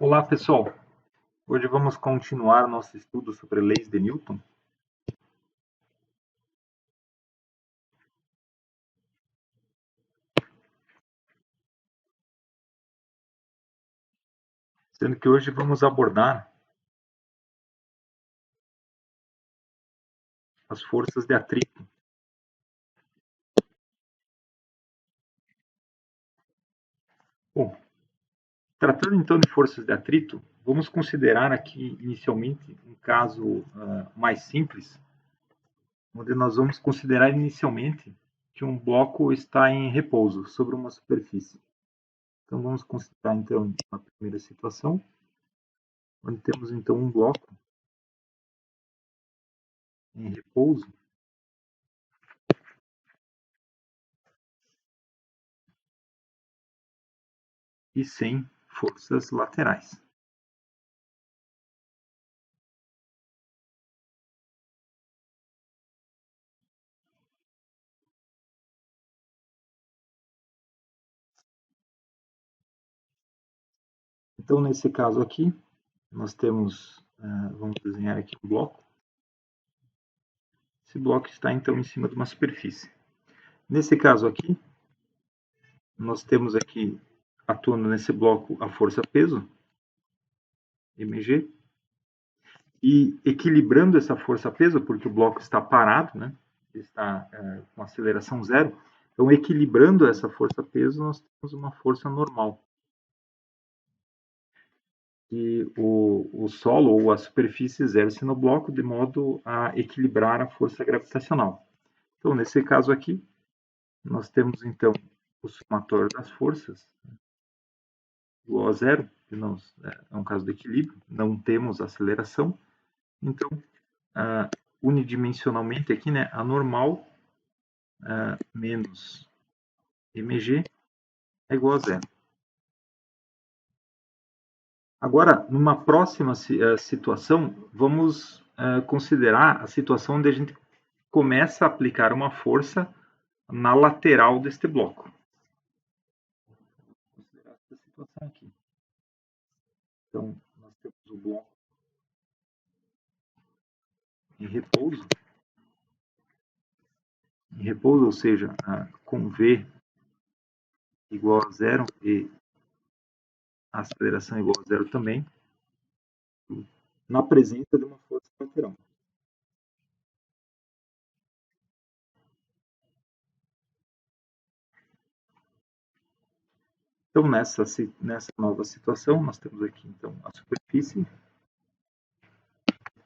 Olá, pessoal. Hoje vamos continuar nosso estudo sobre leis de Newton. Sendo que hoje vamos abordar as forças de atrito. Bom, tratando então de forças de atrito, vamos considerar aqui inicialmente um caso mais simples, onde nós vamos considerar inicialmente que um bloco está em repouso sobre uma superfície. Então vamos considerar então a primeira situação, onde temos então um bloco em repouso e sem forças laterais. Então, nesse caso aqui, nós temos, vamos desenhar aqui um bloco. Esse bloco está então em cima de uma superfície. Nesse caso aqui, nós temos aqui, atuando nesse bloco, a força-peso, mg, e equilibrando essa força-peso, porque o bloco está parado, né? Está com aceleração zero. Então, equilibrando essa força-peso, nós temos uma força normal. Que o solo ou a superfície exerce no bloco de modo a equilibrar a força gravitacional. Então, nesse caso aqui, nós temos então o somatório das forças igual a zero, que é um caso de equilíbrio, não temos aceleração. Então, unidimensionalmente aqui, né, a normal menos mg é igual a zero. Agora, numa próxima situação, vamos considerar a situação onde a gente começa a aplicar uma força na lateral deste bloco. Vou considerar essa situação aqui. Então, nós temos o bloco em repouso, ou seja, com V igual a zero e a aceleração igual a zero também, na presença de uma força lateral. Então, nessa nova situação, nós temos aqui então a superfície,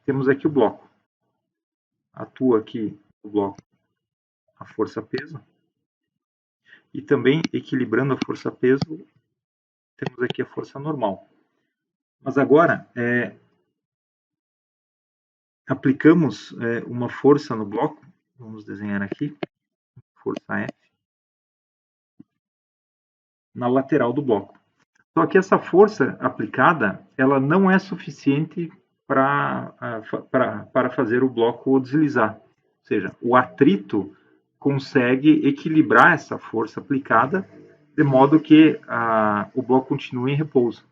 temos aqui o bloco. Atua aqui o bloco a força-peso, e também equilibrando a força-peso, temos aqui a força normal. Mas agora, aplicamos uma força no bloco, vamos desenhar aqui, força F, na lateral do bloco. Só que essa força aplicada, ela não é suficiente para fazer o bloco deslizar. Ou seja, o atrito consegue equilibrar essa força aplicada de modo que o bloco continue em repouso.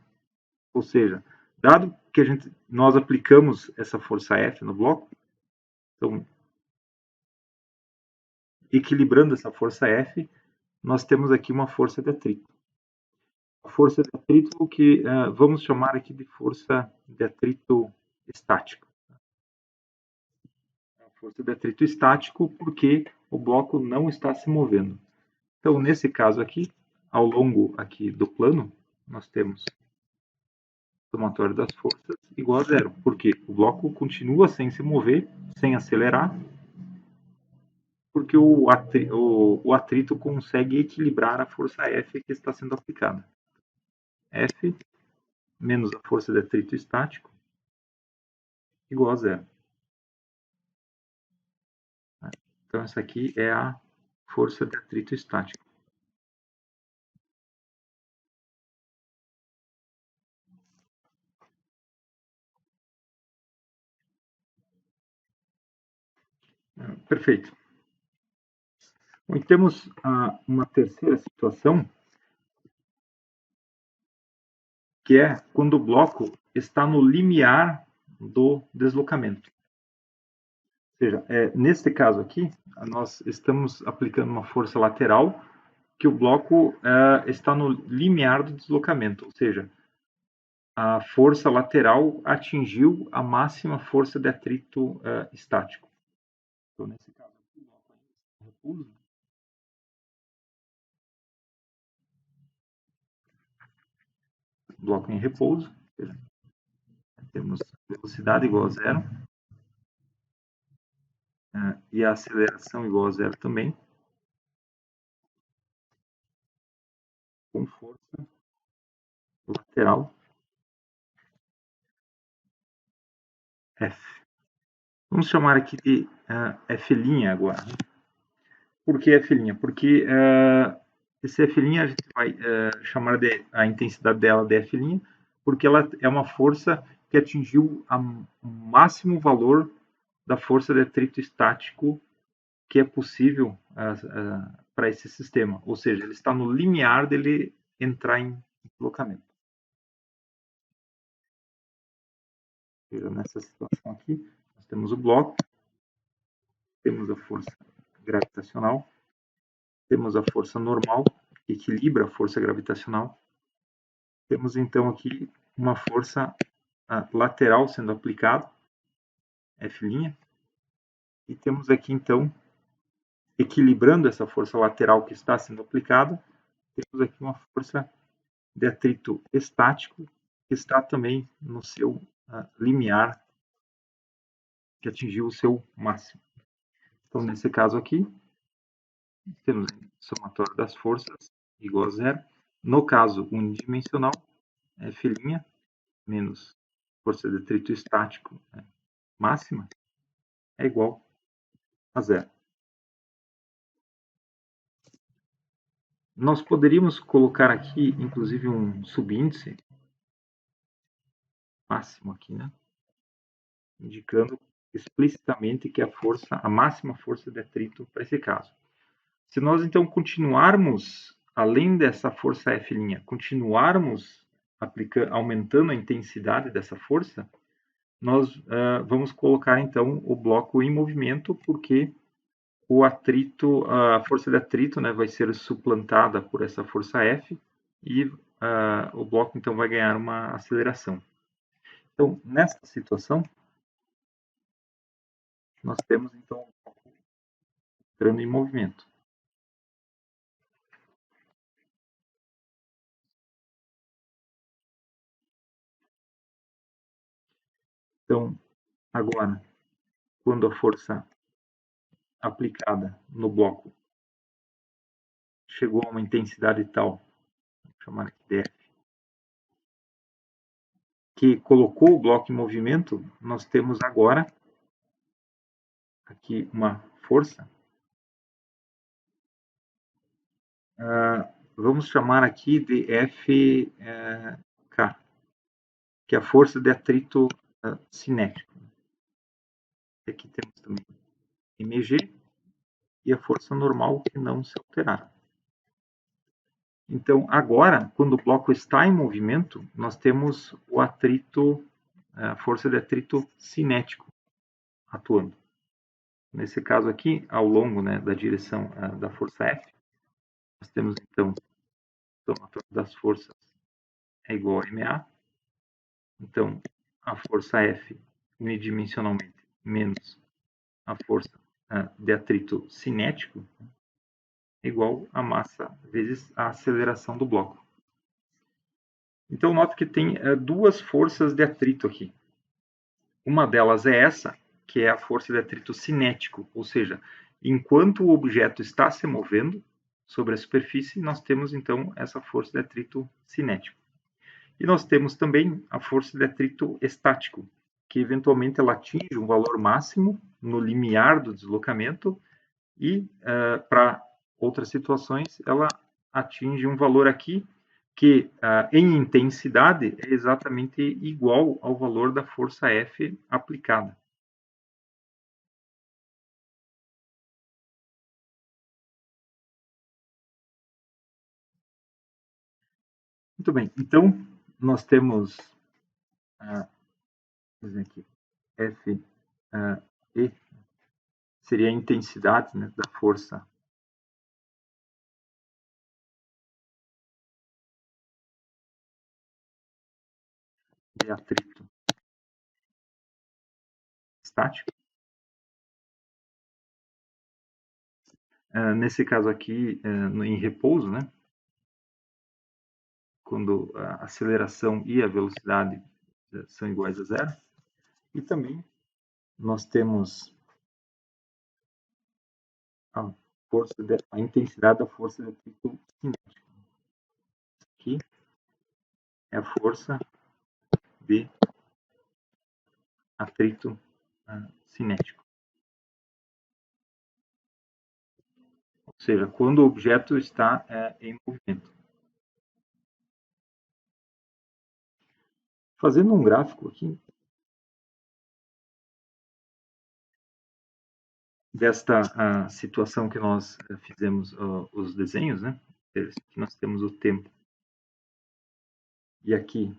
Ou seja, dado que nós aplicamos essa força F no bloco, então, equilibrando essa força F, nós temos aqui uma força de atrito. A força de atrito que vamos chamar aqui de força de atrito estático. A força de atrito estático porque o bloco não está se movendo. Então, nesse caso aqui, ao longo aqui do plano, nós temos o somatório das forças igual a zero, porque o bloco continua sem se mover, sem acelerar, porque o atrito consegue equilibrar a força F que está sendo aplicada. F menos a força de atrito estático igual a zero. Então, essa aqui é a força de atrito estático. Perfeito. Bom, e temos uma terceira situação, que é quando o bloco está no limiar do deslocamento. Ou seja, neste caso aqui, nós estamos aplicando uma força lateral que o bloco está no limiar do deslocamento, ou seja, a força lateral atingiu a máxima força de atrito estático. Então, nesse caso aqui, o bloco está em repouso. Bloco em repouso. Temos velocidade igual a zero. E a aceleração igual a zero também. Com força lateral F. Vamos chamar aqui de F' agora. Por que F'? Porque esse F' a gente vai chamar a intensidade dela de F', porque ela é uma força que atingiu o máximo valor da força de atrito estático que é possível para esse sistema. Ou seja, ele está no limiar dele entrar em deslocamento. Nessa situação aqui, nós temos o bloco, temos a força gravitacional, temos a força normal, que equilibra a força gravitacional. Temos então aqui uma força lateral sendo aplicada, F', e temos aqui então, equilibrando essa força lateral que está sendo aplicada, temos aqui uma força de atrito estático que está também no seu limiar, que atingiu o seu máximo. Então, nesse caso aqui, temos o somatório das forças igual a zero. No caso unidimensional, F' menos força de atrito estático máxima é igual a zero. Nós poderíamos colocar aqui, inclusive, um subíndice máximo aqui, né? Indicando explicitamente que a máxima força de atrito para esse caso. Se nós, então, continuarmos, além dessa força F', continuarmos aumentando a intensidade dessa força, nós vamos colocar, então, o bloco em movimento, porque o atrito, a força de atrito, né, vai ser suplantada por essa força F e o bloco, então, vai ganhar uma aceleração. Então, nesta situação, nós temos, então, o bloco entrando em movimento. Então, agora, quando a força aplicada no bloco chegou a uma intensidade tal, vou chamar aqui de F, que colocou o bloco em movimento, nós temos agora aqui uma força. Vamos chamar aqui de FK, que é a força de atrito cinético. Aqui temos também mg e a força normal que não se alterará. Então, agora, quando o bloco está em movimento, nós temos o atrito, a força de atrito cinético atuando. Nesse caso aqui, ao longo, né, da direção da força F, nós temos, então, o somatório das forças é igual a MA. Então, a força F unidimensionalmente menos a força de atrito cinético é igual a massa vezes a aceleração do bloco. Então, note que tem duas forças de atrito aqui. Uma delas é essa, que é a força de atrito cinético, ou seja, enquanto o objeto está se movendo sobre a superfície, nós temos então essa força de atrito cinético. E nós temos também a força de atrito estático, que eventualmente ela atinge um valor máximo no limiar do deslocamento e para outras situações ela atinge um valor aqui que em intensidade é exatamente igual ao valor da força F aplicada. Muito bem, então nós temos, aqui, F E, seria a intensidade, né, da força de atrito estático. Nesse caso aqui, em repouso, né, quando a aceleração e a velocidade são iguais a zero. E também nós temos a intensidade da força de atrito cinético. Aqui é a força de atrito cinético. Ou seja, quando o objeto está em movimento. Fazendo um gráfico aqui desta situação que nós fizemos os desenhos, né? Aqui nós temos o tempo. E aqui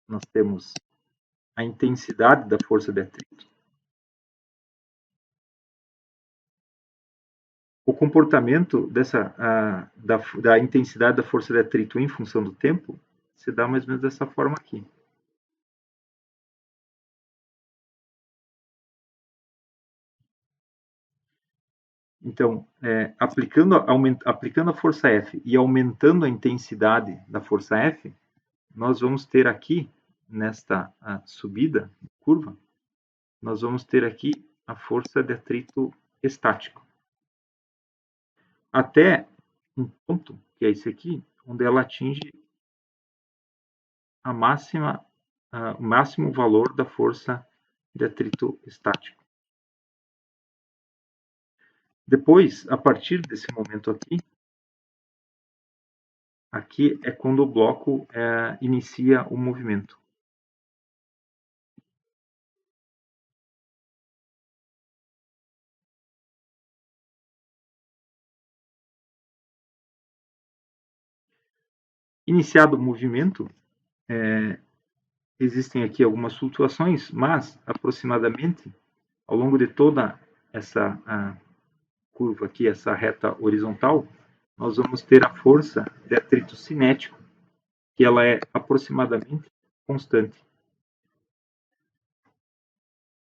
nós temos a intensidade da força de atrito. O comportamento da intensidade da força de atrito em função do tempo se dá mais ou menos dessa forma aqui. Então, aplicando a força F e aumentando a intensidade da força F, nós vamos ter aqui, nesta subida, curva, nós vamos ter aqui a força de atrito estático. Até um ponto, que é esse aqui, onde ela atinge o máximo valor da força de atrito estático. Depois, a partir desse momento aqui é quando o bloco inicia o movimento. Iniciado o movimento, existem aqui algumas flutuações, mas aproximadamente ao longo de toda essa curva aqui, essa reta horizontal, nós vamos ter a força de atrito cinético, que ela é aproximadamente constante.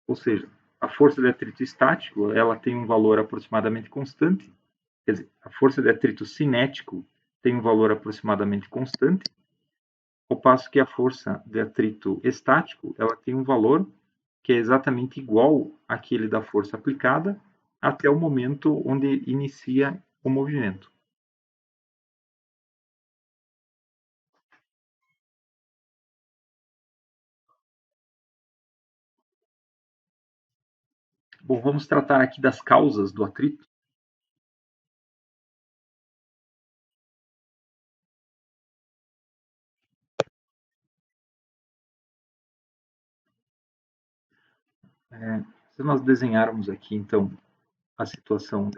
Ou seja, a força de atrito estático, ela tem um valor aproximadamente constante, quer dizer, a força de atrito cinético tem um valor aproximadamente constante, ao passo que a força de atrito estático, ela tem um valor que é exatamente igual àquele da força aplicada até o momento onde inicia o movimento. Bom, vamos tratar aqui das causas do atrito. Se nós desenharmos aqui, então, a situação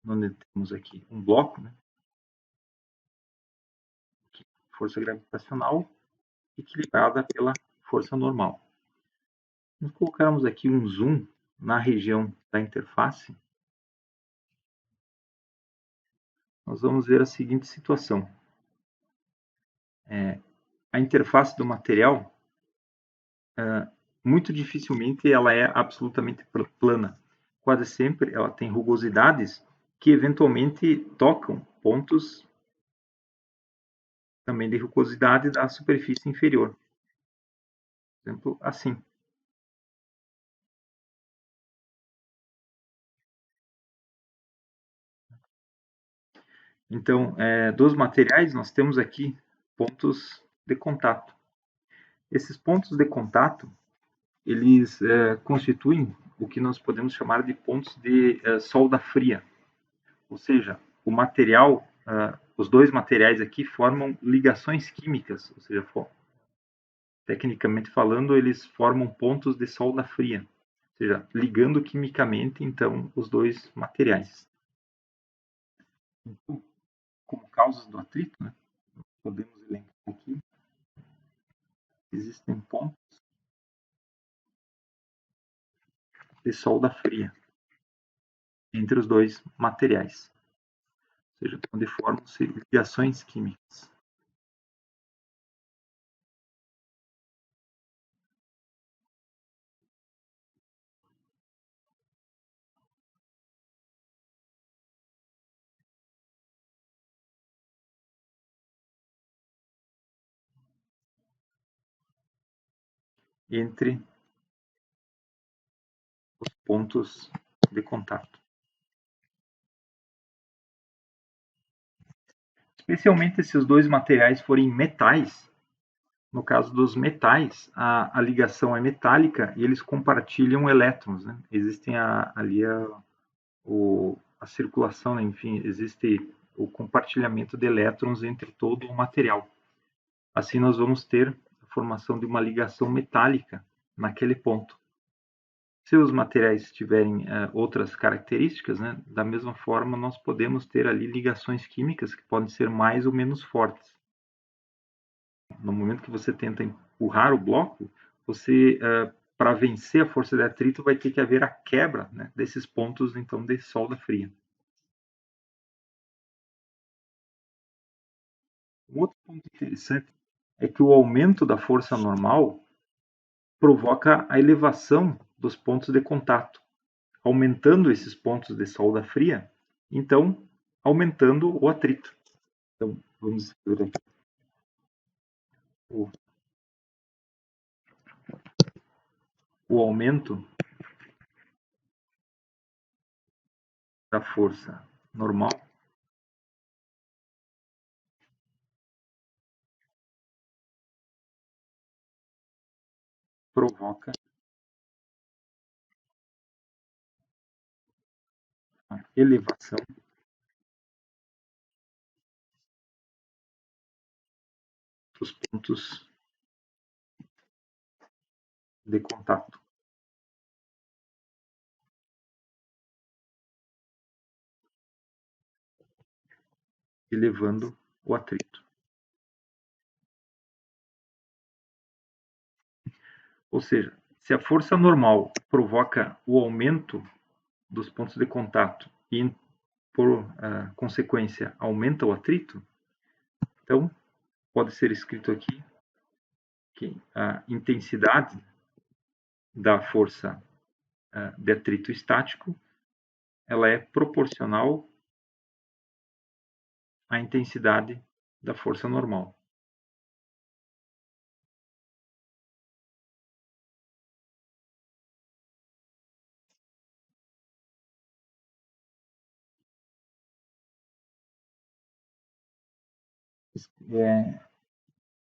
onde temos aqui um bloco, né? Força gravitacional equilibrada pela força normal. Se nós colocarmos aqui um zoom na região da interface, nós vamos ver a seguinte situação. A interface do material, muito dificilmente ela é absolutamente plana. Quase sempre ela tem rugosidades que eventualmente tocam pontos também de rugosidade da superfície inferior. Por exemplo, assim. Então, dos materiais, nós temos aqui pontos de contato. Esses pontos de contato, eles constituem o que nós podemos chamar de pontos de solda fria. Ou seja, o material, os dois materiais aqui formam ligações químicas, ou seja, tecnicamente falando, eles formam pontos de solda fria, ou seja, ligando quimicamente, então, os dois materiais. Então, como causas do atrito, né, podemos elencar aqui existem pontos de solda fria entre os dois materiais, ou seja, onde formam-se ligações químicas. Entre os pontos de contato. Especialmente se os dois materiais forem metais. No caso dos metais, a ligação é metálica e eles compartilham elétrons. Né? Existem ali a circulação, né? Enfim, existe o compartilhamento de elétrons entre todo o material. Assim, nós vamos ter a formação de uma ligação metálica naquele ponto. Se os materiais tiverem outras características, né, da mesma forma, nós podemos ter ali ligações químicas que podem ser mais ou menos fortes. No momento que você tenta empurrar o bloco, você, para vencer a força de atrito, vai ter que haver a quebra, né, desses pontos então de solda fria. Um outro ponto interessante é que o aumento da força normal provoca a elevação dos pontos de contato, aumentando esses pontos de solda fria, então aumentando o atrito. Então, vamos ver aqui o aumento da força normal provoca a elevação dos pontos de contato, elevando o atrito. Ou seja, se a força normal provoca o aumento dos pontos de contato e, por consequência, aumenta o atrito, então pode ser escrito aqui que a intensidade da força de atrito estático ela é proporcional à intensidade da força normal.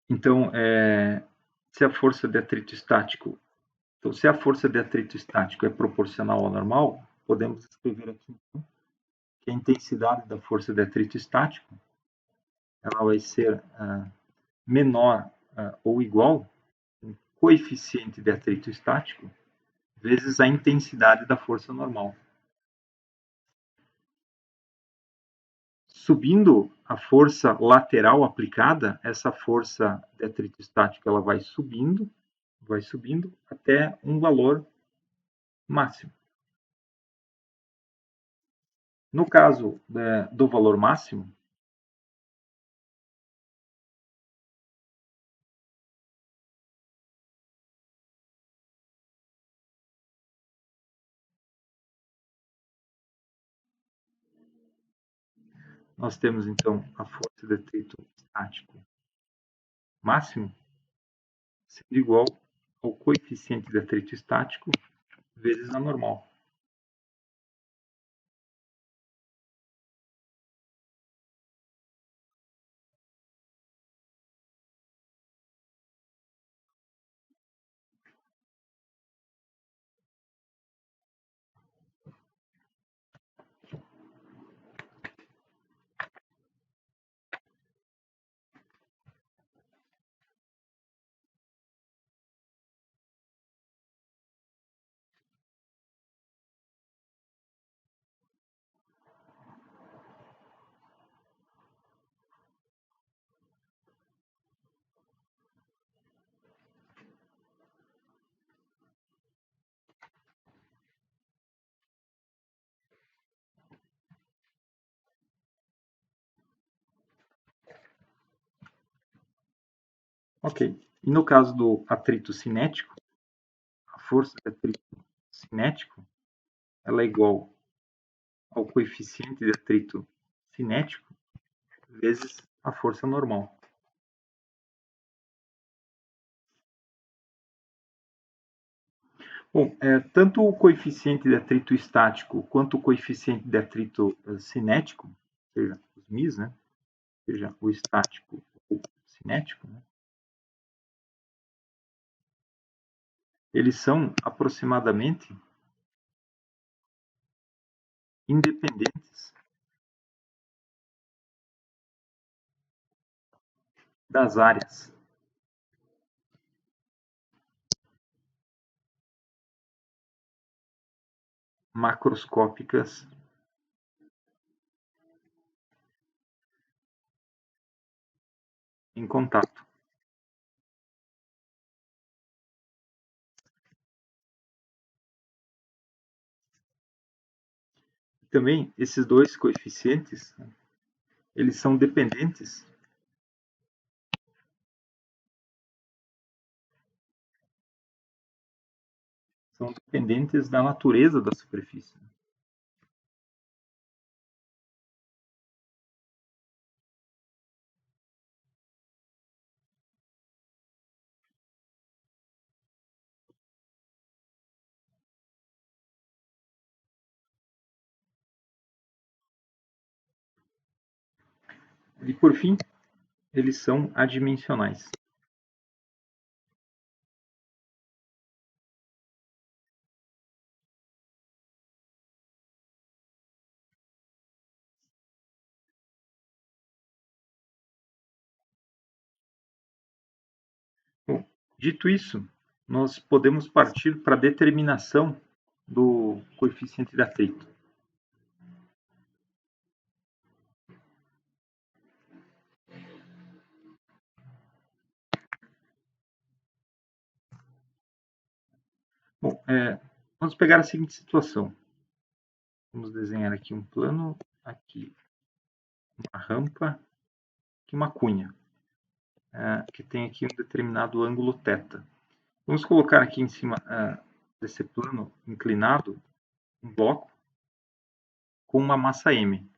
Então, se a força de atrito estático, então, se a força de atrito estático é proporcional ao normal, podemos escrever aqui então, que a intensidade da força de atrito estático ela vai ser menor ou igual ao coeficiente de atrito estático vezes a intensidade da força normal. Subindo a força lateral aplicada, essa força de atrito estático ela vai subindo até um valor máximo. No caso do valor máximo, nós temos então a força de atrito estático máximo sendo igual ao coeficiente de atrito estático vezes a normal. Ok. E no caso do atrito cinético, a força de atrito cinético ela é igual ao coeficiente de atrito cinético vezes a força normal. Bom, tanto o coeficiente de atrito estático quanto o coeficiente de atrito cinético, ou seja, os μs, né? Ou seja, o estático ou cinético, né? Eles são aproximadamente independentes das áreas macroscópicas em contato. Também esses dois coeficientes, eles são dependentes da natureza da superfície. E por fim, eles são adimensionais. Bom, dito isso, nós podemos partir para a determinação do coeficiente de atrito. Bom, vamos pegar a seguinte situação. Vamos desenhar aqui um plano, aqui uma rampa, aqui uma cunha, que tem aqui um determinado ângulo θ. Vamos colocar aqui em cima desse plano inclinado um bloco com uma massa m.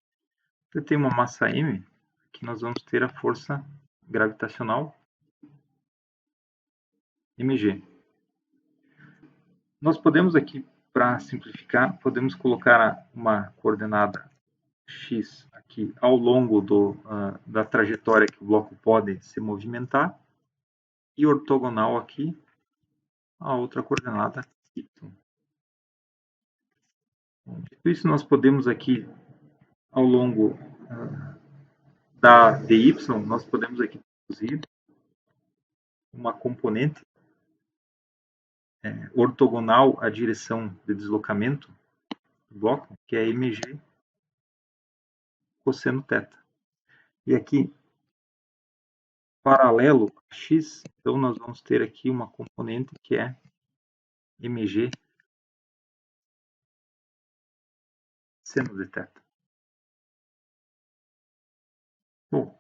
Se tem uma massa m, aqui nós vamos ter a força gravitacional mg. Nós podemos aqui, para simplificar, podemos colocar uma coordenada x aqui ao longo da trajetória que o bloco pode se movimentar e ortogonal aqui a outra coordenada y. Dito isso, nós podemos aqui, ao longo da dy, nós podemos aqui produzir uma componente ortogonal à direção de deslocamento do bloco, que é mg cosseno θ. E aqui, paralelo a x, então nós vamos ter aqui uma componente que é mg seno de θ. Bom,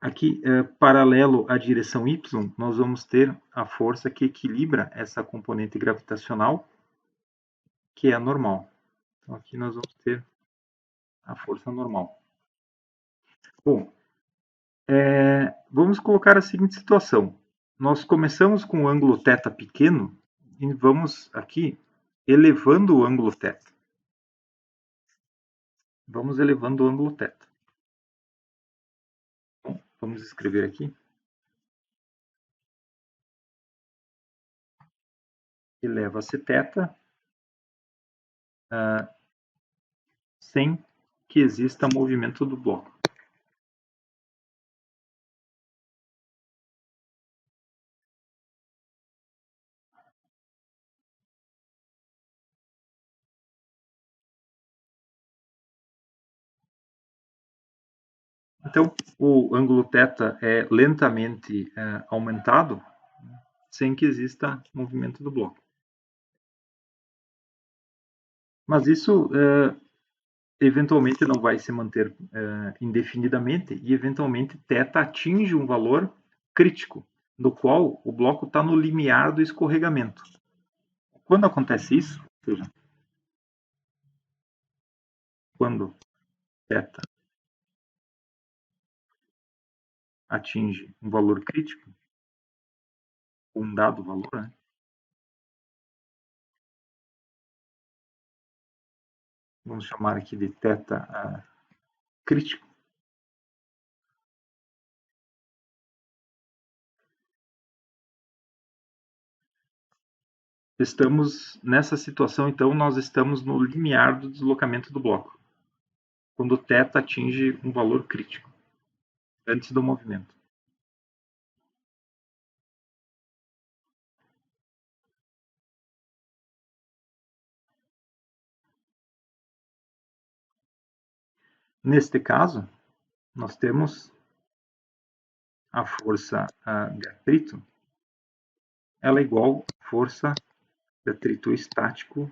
aqui, paralelo à direção y, nós vamos ter a força que equilibra essa componente gravitacional, que é a normal. Então, aqui nós vamos ter a força normal. Bom, vamos colocar a seguinte situação. Nós começamos com o ângulo θ pequeno e vamos aqui elevando o ângulo θ. Vamos elevando o ângulo θ. Bom, vamos escrever aqui. Eleva-se θ sem que exista movimento do bloco. Então, o ângulo θ é lentamente aumentado sem que exista movimento do bloco. Mas isso eventualmente não vai se manter indefinidamente e eventualmente θ atinge um valor crítico. no qual o bloco está no limiar do escorregamento. Quando acontece isso, ou seja, quando θ atinge um valor crítico, um dado valor, né? Vamos chamar aqui de θ crítico. Estamos nessa situação, então, nós estamos no limiar do deslocamento do bloco, quando θ atinge um valor crítico, antes do movimento. Neste caso, nós temos a força de atrito, ela é igual à força de atrito estático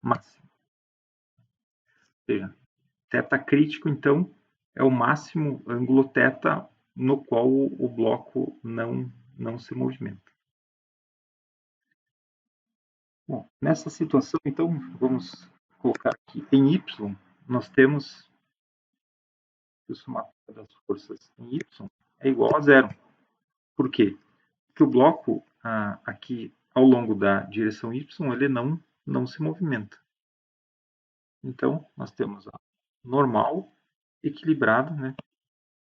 máximo. Ou seja, θ crítico, então, é o máximo ângulo θ no qual o bloco não se movimenta. Bom, nessa situação, então, vamos colocar aqui em Y, nós temos que o somatório das forças em Y é igual a zero. Por quê? Porque o bloco aqui ao longo da direção Y ele não se movimenta. Então, nós temos a normal equilibrada, né,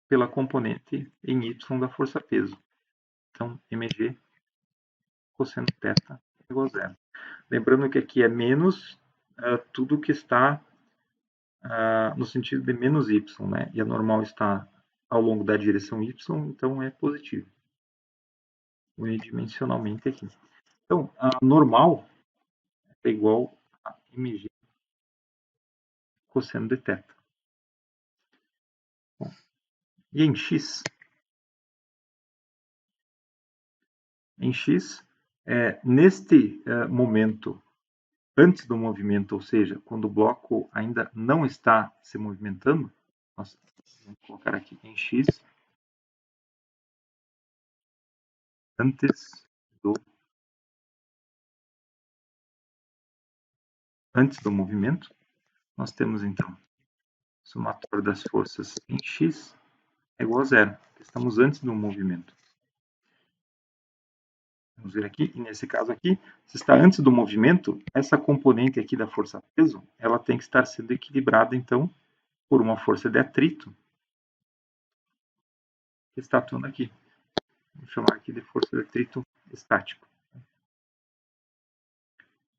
pela componente em Y da força-peso. Então, mg cosseno θ é igual a zero. Lembrando que aqui é menos tudo que está no sentido de menos y, né? E a normal está ao longo da direção y, então é positivo. Unidimensionalmente aqui. Então, a normal é igual a mg cosseno de θ. Bom, e em x? Em x, neste momento, antes do movimento, ou seja, quando o bloco ainda não está se movimentando, nós vamos colocar aqui em x, antes do movimento, nós temos então somatório das forças em x é igual a zero. Estamos antes do movimento. Vamos ver aqui, e nesse caso aqui, se está antes do movimento, essa componente aqui da força-peso, ela tem que estar sendo equilibrada, então, por uma força de atrito, que está atuando aqui. Vamos chamar aqui de força de atrito estático.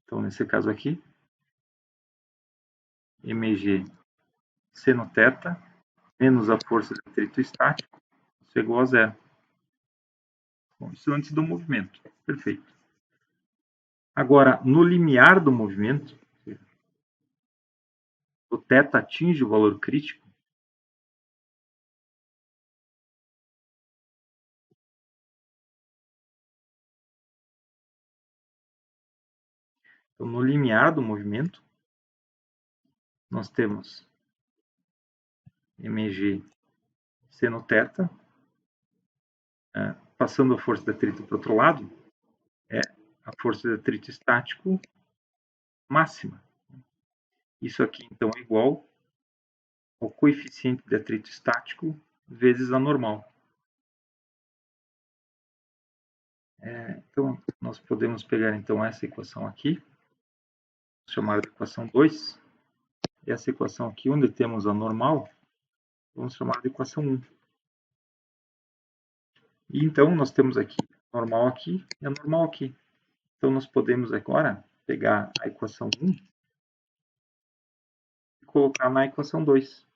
Então, nesse caso aqui, mg seno θ menos a força de atrito estático, isso é igual a zero. Bom, isso antes do movimento. Perfeito. Agora, no limiar do movimento, o θ atinge o valor crítico, então, no limiar do movimento, nós temos mg seno θ, passando a força de atrito para o outro lado, é a força de atrito estático máxima. Isso aqui, então, é igual ao coeficiente de atrito estático vezes a normal. Então, nós podemos pegar, então, essa equação aqui, chamar de equação 2, e essa equação aqui, onde temos a normal, vamos chamar de equação 1. E então, nós temos aqui a normal aqui e a normal aqui. Então, nós podemos agora pegar a equação 1 e colocar na equação 2.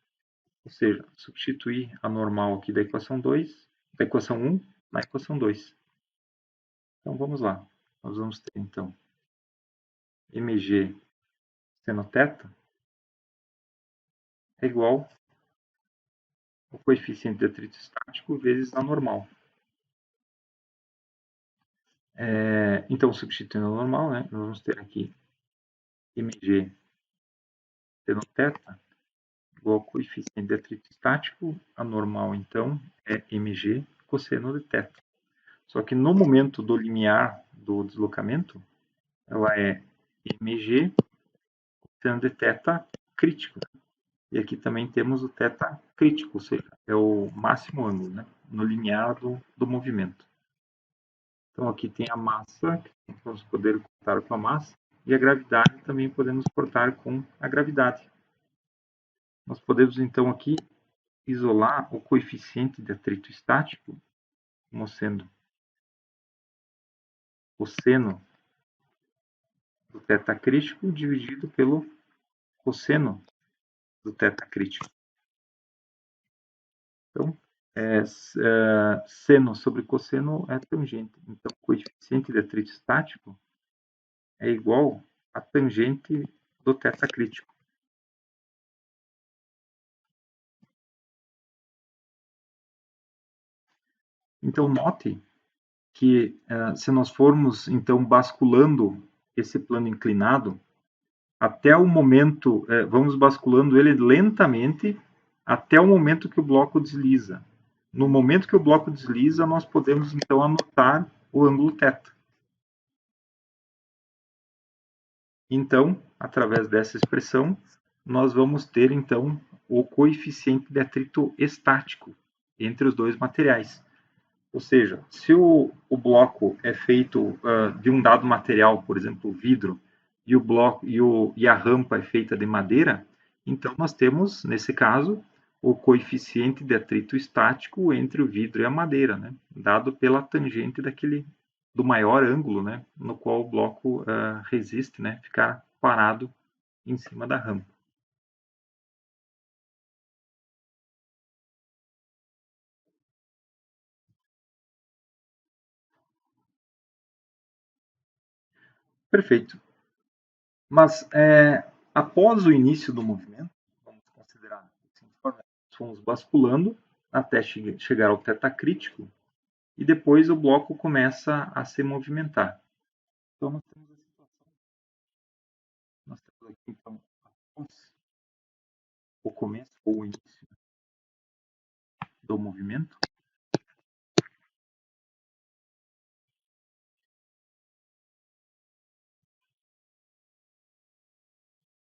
Ou seja, substituir a normal aqui da equação 2, da equação 1, na equação 2. Então, vamos lá. Nós vamos ter, então, mg seno θ é igual ao coeficiente de atrito estático vezes a normal. Então, substituindo a normal, né, nós vamos ter aqui mg seno θ igual ao coeficiente de atrito estático. A normal, então, é mg cosseno de θ. Só que no momento do limiar do deslocamento, ela é mg cosseno de θ crítico. E aqui também temos o θ crítico, ou seja, é o máximo ângulo, né, no limiar do movimento. Então aqui tem a massa, que vamos poder cortar com a massa, e a gravidade também podemos cortar com a gravidade. Nós podemos então aqui isolar o coeficiente de atrito estático como sendo o seno do θ crítico dividido pelo cosseno do θ crítico. Então, seno sobre cosseno é tangente. Então, o coeficiente de atrito estático é igual à tangente do θ crítico. Então, note que se nós formos então basculando esse plano inclinado até o momento, vamos basculando ele lentamente até o momento que o bloco desliza. No momento que o bloco desliza, nós podemos então anotar o ângulo θ. Então, através dessa expressão, nós vamos ter então o coeficiente de atrito estático entre os dois materiais. Ou seja, se o bloco é feito de um dado material, por exemplo, o vidro, e o bloco e a rampa é feita de madeira, então nós temos, nesse caso, o coeficiente de atrito estático entre o vidro e a madeira, né, dado pela tangente do maior ângulo, né, no qual o bloco resiste, né, ficar parado em cima da rampa. Perfeito. Mas após o início do movimento, vamos considerar assim, fomos basculando até chegar ao θ crítico e depois o bloco começa a se movimentar. Então nós temos a situação, nós temos aqui então após o começo ou o início do movimento,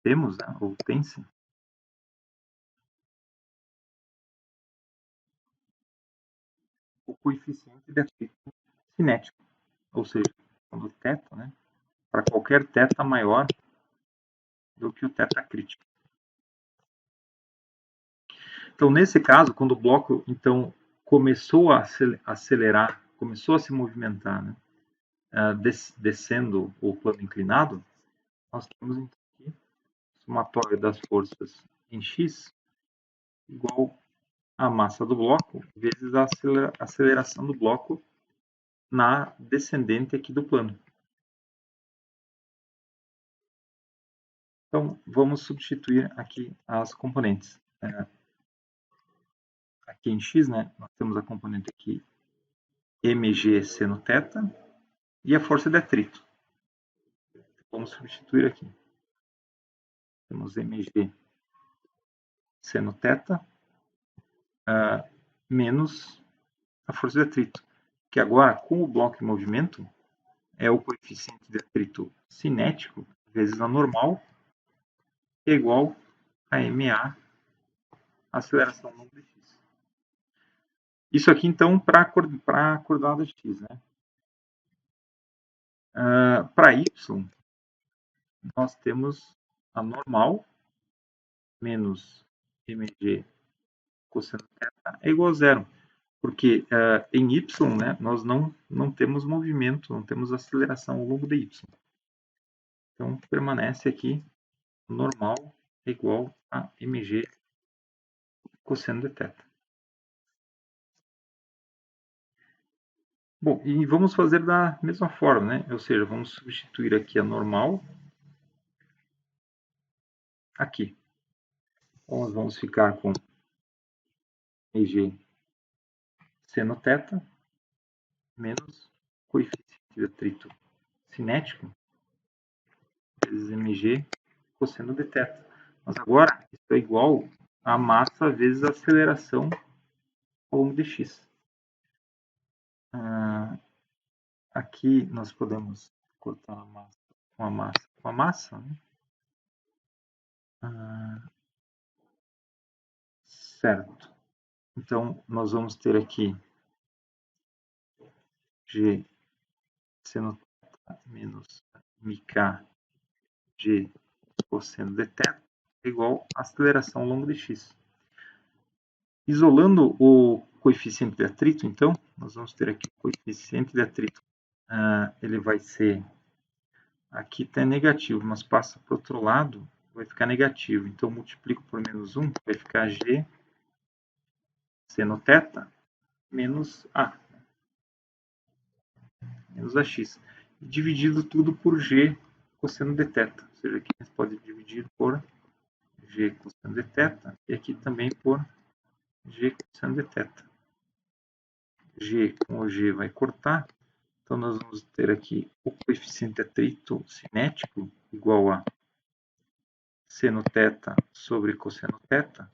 temos, né, ou tem-se, o coeficiente de atrito cinético, ou seja, quando o θ, né, para qualquer θ maior do que o θ crítico. Então, nesse caso, quando o bloco então começou a acelerar, começou a se movimentar, né, descendo o plano inclinado, nós temos então aqui somatório das forças em x igual a massa do bloco vezes a aceleração do bloco na descendente aqui do plano. Então, vamos substituir aqui as componentes. Aqui em x, né, nós temos a componente aqui mg seno θ e a força de atrito. Vamos substituir aqui. Temos mg seno θ menos a força de atrito, que agora, com o bloco em movimento, é o coeficiente de atrito cinético vezes a normal, que é igual a ma, aceleração no número de x. Isso aqui, então, para a coordenada x. Né? Para y, nós temos a normal menos mg cosseno θ é igual a zero. Porque em y, né, nós não temos movimento, não temos aceleração ao longo de y. Então, permanece aqui normal é igual a mg cosseno de θ. Bom, e vamos fazer da mesma forma, né? Ou seja, vamos substituir aqui a normal aqui. Então, nós vamos ficar com mg seno θ menos coeficiente de atrito cinético vezes mg cosseno de θ. Mas agora, isso é igual a massa vezes a aceleração ao longo de x. Aqui nós podemos cortar uma massa com a massa, né? Certo. Então, nós vamos ter aqui G seno θ menos μk G cosseno de θ igual a aceleração ao longo de x. Isolando o coeficiente de atrito, então, nós vamos ter aqui o coeficiente de atrito. Ele vai ser... Aqui está negativo, mas passa para o outro lado, vai ficar negativo. Então, multiplico por menos 1, vai ficar G seno θ menos A. Menos AX. Dividido tudo por G cosseno de θ. Ou seja, aqui a gente pode dividir por G cosseno de θ e aqui também por G cosseno de θ. G com o G vai cortar. Então, nós vamos ter aqui o coeficiente de atrito cinético igual a seno θ sobre cosseno θ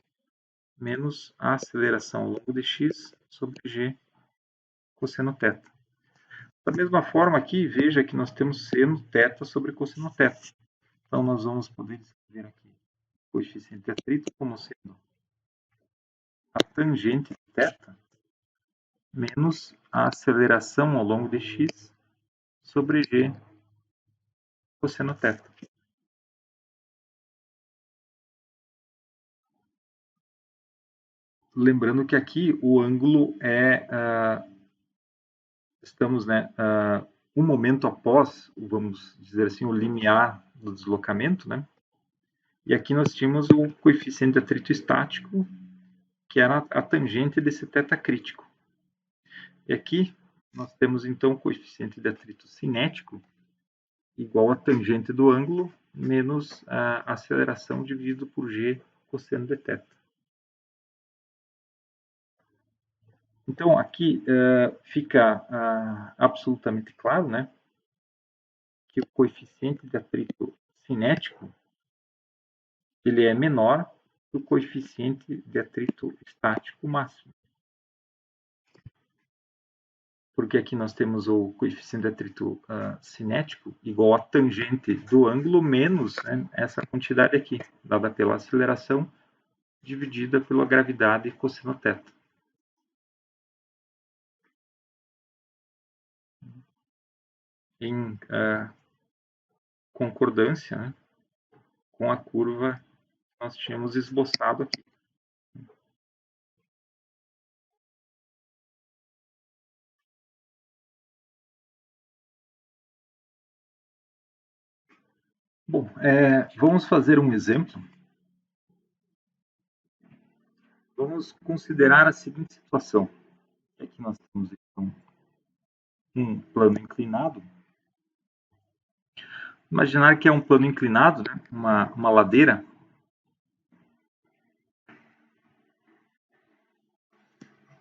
menos a aceleração ao longo de x sobre G cosseno θ. Da mesma forma aqui, veja que nós temos seno θ sobre cosseno θ. Então, nós vamos poder escrever aqui o coeficiente de atrito como sendo a tangente de θ menos a aceleração ao longo de x sobre G cosseno θ. Lembrando que aqui o ângulo estamos, um momento após, vamos dizer assim, o limiar do deslocamento, né? E aqui nós tínhamos o coeficiente de atrito estático, que era a tangente desse θ crítico. E aqui nós temos então o coeficiente de atrito cinético igual a tangente do ângulo menos a aceleração dividido por G cosseno de θ. Então, aqui fica absolutamente claro, né, que o coeficiente de atrito cinético ele é menor que o coeficiente de atrito estático máximo. Porque aqui nós temos o coeficiente de atrito cinético igual a tangente do ângulo menos, né, essa quantidade aqui, dada pela aceleração, dividida pela gravidade cosseno θ. Em concordância, né, com a curva que nós tínhamos esboçado aqui. Bom, vamos fazer um exemplo. Vamos considerar a seguinte situação. Aqui nós temos então, um plano inclinado. Imaginar que é um plano inclinado, né? uma ladeira.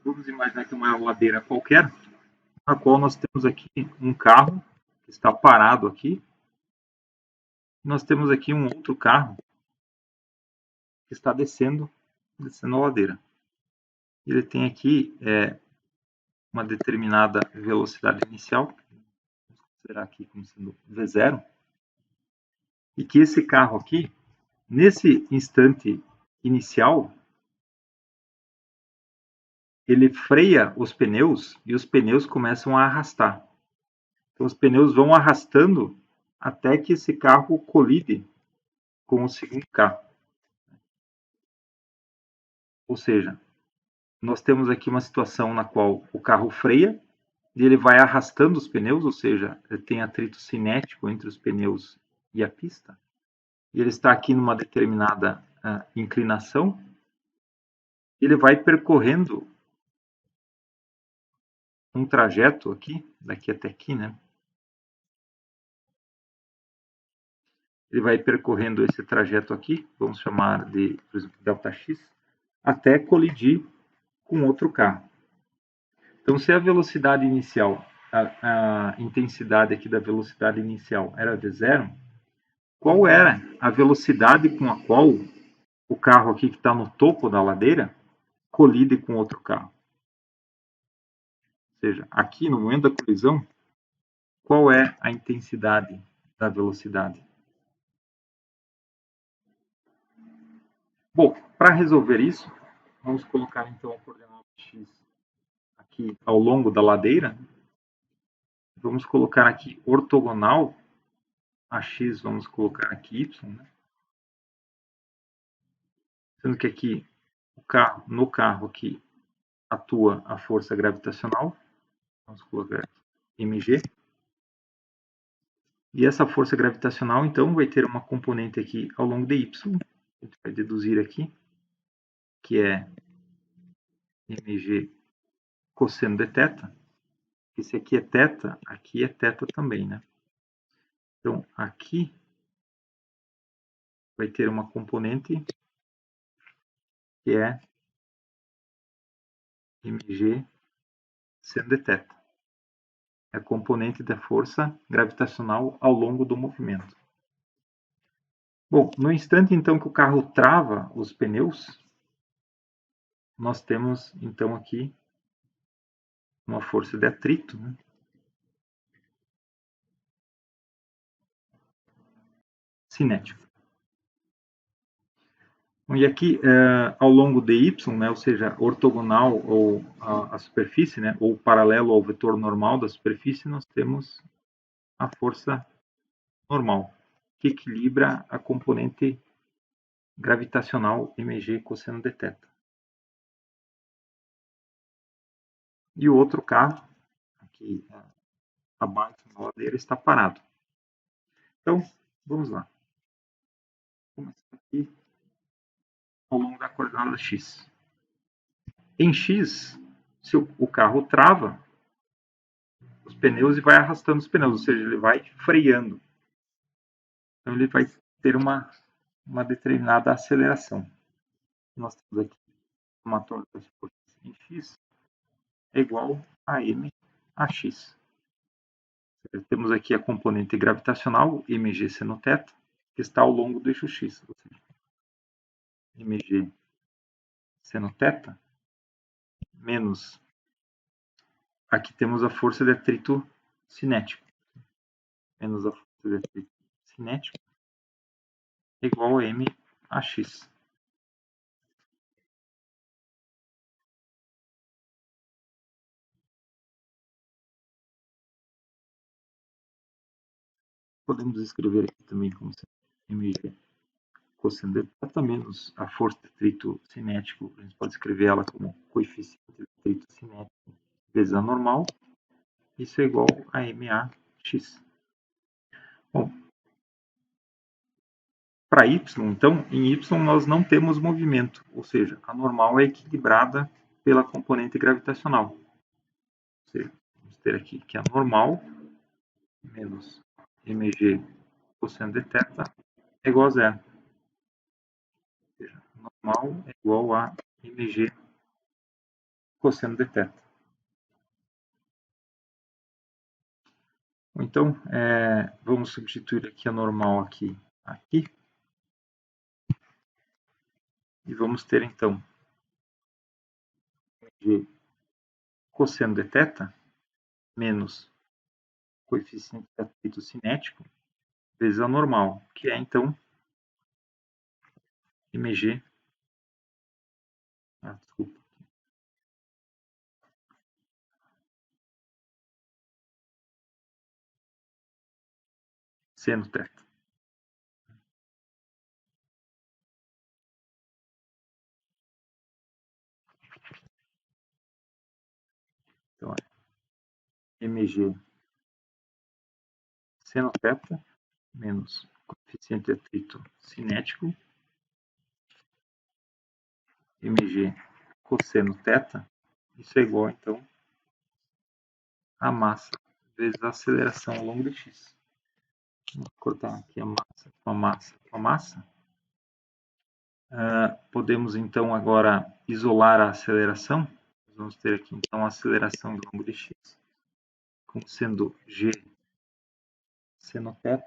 Vamos imaginar que é uma ladeira qualquer, na qual nós temos aqui um carro que está parado aqui. Nós temos aqui um outro carro que está descendo a ladeira. Ele tem aqui uma determinada velocidade inicial, vamos considerar aqui como sendo V0, e que esse carro aqui, nesse instante inicial, ele freia os pneus e os pneus começam a arrastar. Então, os pneus vão arrastando até que esse carro colide com o segundo carro. Ou seja, nós temos aqui uma situação na qual o carro freia e ele vai arrastando os pneus, ou seja, tem atrito cinético entre os pneus e a pista. E ele está aqui numa determinada inclinação. Ele vai percorrendo um trajeto aqui, daqui até aqui, né? Ele vai percorrendo esse trajeto aqui, vamos chamar de, por exemplo, ΔX, até colidir com outro carro. Então, se a velocidade inicial, a intensidade aqui da velocidade inicial era V0, qual era a velocidade com a qual o carro aqui que está no topo da ladeira colide com outro carro? seja, aqui no momento da colisão, qual é a intensidade da velocidade? Bom, para resolver isso, vamos colocar então a coordenada x aqui ao longo da ladeira. Vamos colocar aqui ortogonal a x, vamos colocar aqui y, né? Sendo que aqui no carro aqui atua a força gravitacional, vamos colocar mg, e essa força gravitacional então vai ter uma componente aqui ao longo de y, a gente vai deduzir aqui, que é mg cosseno de θ. Esse aqui é θ, aqui é θ também, né? Então aqui vai ter uma componente que é mg seno de θ. É a componente da força gravitacional ao longo do movimento. Bom, no instante então que o carro trava os pneus, nós temos então aqui uma força de atrito, né? Cinética. E aqui, ao longo de y, né, ou seja, ortogonal ou a superfície, né, ou paralelo ao vetor normal da superfície, nós temos a força normal, que equilibra a componente gravitacional mg cosseno de θ. E o outro carro, aqui abaixo na ladeira, está parado. Então, vamos lá. Começar aqui ao longo da coordenada x. Em x, se o carro trava os pneus e vai arrastando os pneus, ou seja, ele vai freando. Então, ele vai ter uma determinada aceleração. Nós temos aqui uma somatória das forças em x é igual a m a x. Temos aqui a componente gravitacional, mg seno θ, que está ao longo do eixo x. Ou seja, mg seno θ menos, aqui temos a força de atrito cinético, menos a força de atrito cinético, igual a m a x. Podemos escrever aqui também como mg cosseno de θ menos a força de atrito cinético, a gente pode escrever ela como coeficiente de atrito cinético vezes a normal, isso é igual a MAx. Bom, para y, então, em y nós não temos movimento, ou seja, a normal é equilibrada pela componente gravitacional. Ou seja, vamos ter aqui que a normal menos mg cosseno de θ é igual a zero. Ou seja, normal é igual a mg cosseno de θ. Então, vamos substituir aqui a normal aqui. E vamos ter, então, mg cosseno de θ menos coeficiente de atrito cinético vezes a normal, que é, então, mg... desculpa. Seno θ. Então, mg seno θ menos coeficiente de atrito cinético, mg cosseno θ, isso é igual, então, a massa vezes a aceleração ao longo de x. Vou cortar aqui a massa com a massa com a massa. Podemos, então, agora isolar a aceleração. Vamos ter aqui, então, a aceleração ao longo de x, como sendo g seno θ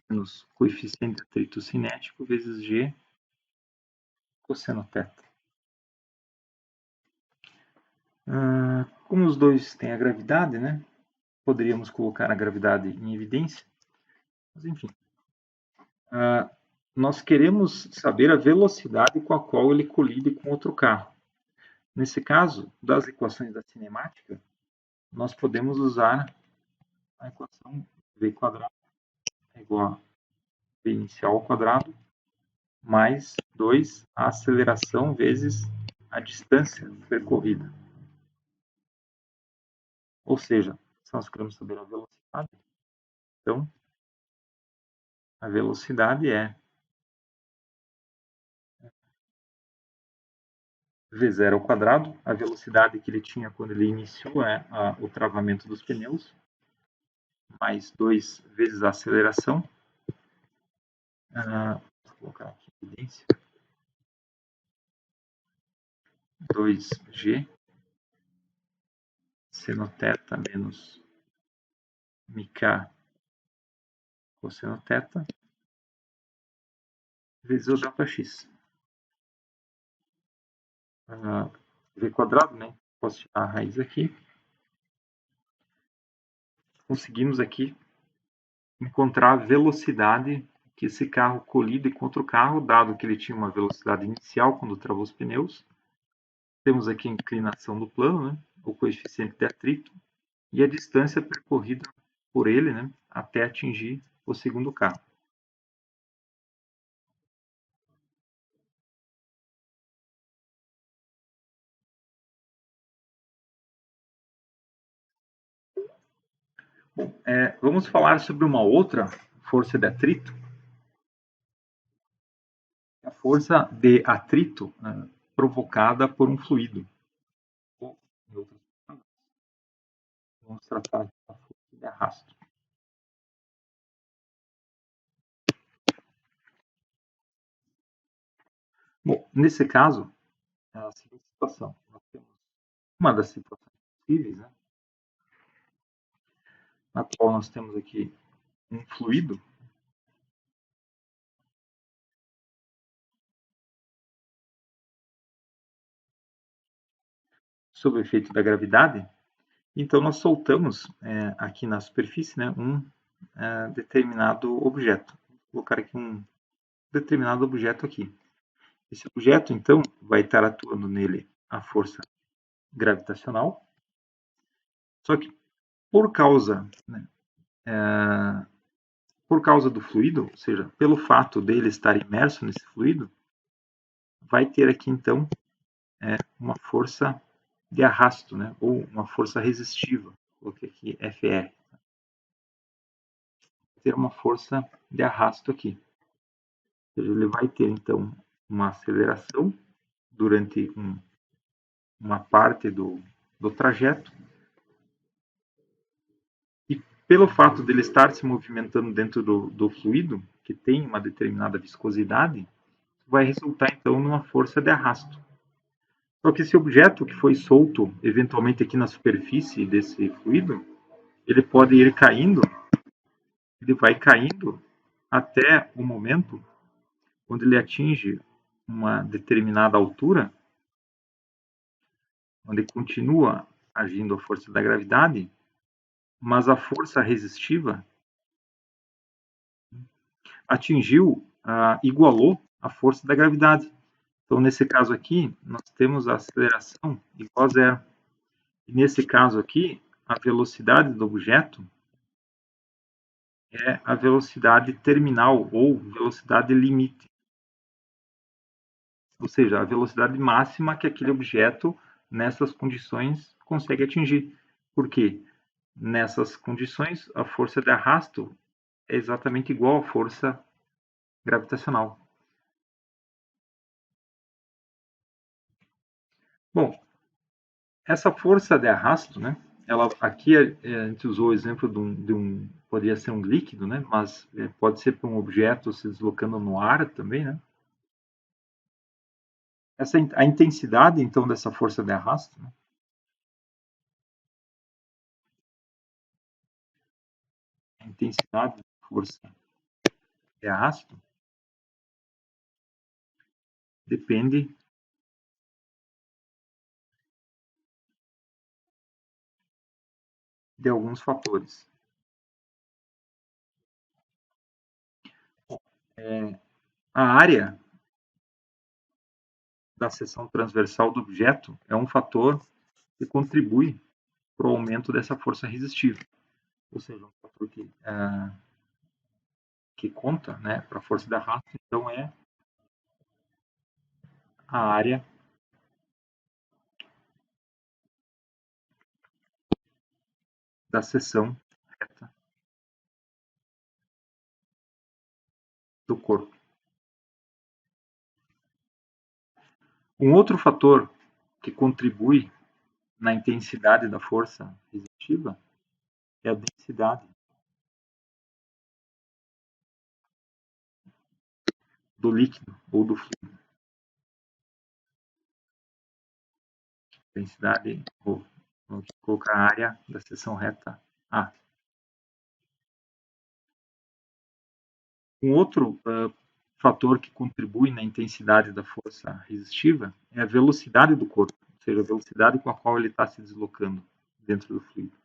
menos coeficiente de atrito cinético vezes g cosseno θ. Como os dois têm a gravidade, né? Poderíamos colocar a gravidade em evidência, mas enfim. Nós queremos saber a velocidade com a qual ele colide com outro carro. Nesse caso, das equações da cinemática, nós podemos usar a equação v quadrado é igual a v inicial ao quadrado mais 2 a aceleração vezes a distância percorrida. Ou seja, se nós queremos saber a velocidade, então a velocidade é v0 ao quadrado, a velocidade que ele tinha quando ele iniciou o travamento dos pneus, mais 2 vezes a aceleração. Vou colocar aqui em evidência. 2g senoθ menos μk cossenoθ vezes o Jx. V quadrado, né? Posso tirar a raiz aqui. Conseguimos aqui encontrar a velocidade que esse carro colide com outro carro, dado que ele tinha uma velocidade inicial quando travou os pneus. Temos aqui a inclinação do plano, né? O coeficiente de atrito, e a distância percorrida por ele, né? Até atingir o segundo carro. Bom, vamos falar sobre uma outra força de atrito. A força de atrito provocada por um fluido. Vamos tratar da força de arrasto. Bom, nesse caso, é a seguinte situação. Nós temos uma das situações possíveis, né? Na qual nós temos aqui um fluido sob o efeito da gravidade. Então, nós soltamos aqui na superfície, né, um determinado objeto. Vou colocar aqui um determinado objeto aqui. Esse objeto, então, vai estar atuando nele a força gravitacional. Só que por causa, né, por causa do fluido, ou seja, pelo fato dele estar imerso nesse fluido, vai ter aqui, então, uma força de arrasto, né, ou uma força resistiva. Coloquei aqui FR. Ter uma força de arrasto aqui. Ou seja, ele vai ter, então, uma aceleração durante uma parte do trajeto. E pelo fato dele estar se movimentando dentro do fluido, que tem uma determinada viscosidade, vai resultar, então, numa força de arrasto. Só que esse objeto que foi solto, eventualmente aqui na superfície desse fluido, ele pode ir caindo, ele vai caindo até o momento quando ele atinge uma determinada altura, onde continua agindo a força da gravidade, mas a força resistiva igualou a força da gravidade. Então, nesse caso aqui, nós temos a aceleração igual a zero. E nesse caso aqui, a velocidade do objeto é a velocidade terminal ou velocidade limite. Ou seja, a velocidade máxima que aquele objeto, nessas condições, consegue atingir. Por quê? Nessas condições, a força de arrasto é exatamente igual à força gravitacional. Bom, essa força de arrasto, né? Aqui a gente usou o exemplo poderia ser um líquido, né? Mas pode ser para um objeto se deslocando no ar também, né? A intensidade, então, dessa força de arrasto, né? A intensidade da força de arrasto depende de alguns fatores. A área da seção transversal do objeto é um fator que contribui para o aumento dessa força resistível. Ou seja, um fator que conta, né, para a força de arrasto, então é a área da seção reta do corpo. Um outro fator que contribui na intensidade da força resistiva é a densidade do líquido ou do fluido. Densidade, vamos colocar a área da seção reta A. Um outro fator que contribui na intensidade da força resistiva é a velocidade do corpo, ou seja, a velocidade com a qual ele está se deslocando dentro do fluido.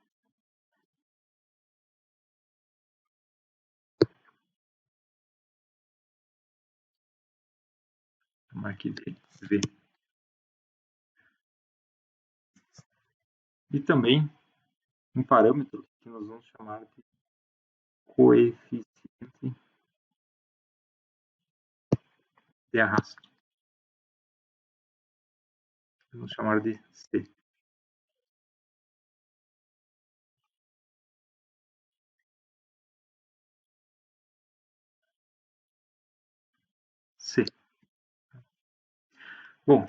Vamos aqui de V. E também um parâmetro que nós vamos chamar de coeficiente de arrasto. Vamos chamar de C. C. Bom,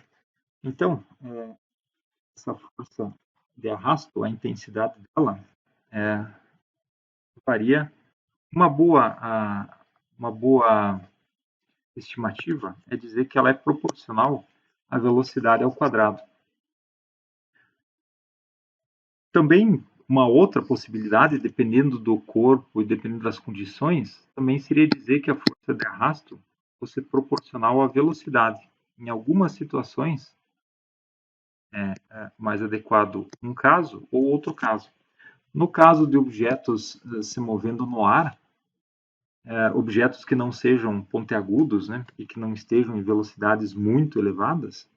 então, essa força de arrasto, a intensidade dela varia. Uma boa estimativa é dizer que ela é proporcional à velocidade ao quadrado. Também uma outra possibilidade, dependendo do corpo e dependendo das condições, também seria dizer que a força de arrasto fosse proporcional à velocidade. Em algumas situações, é mais adequado um caso ou outro caso. No caso de objetos se movendo no ar, objetos que não sejam pontiagudos, né, e que não estejam em velocidades muito elevadas,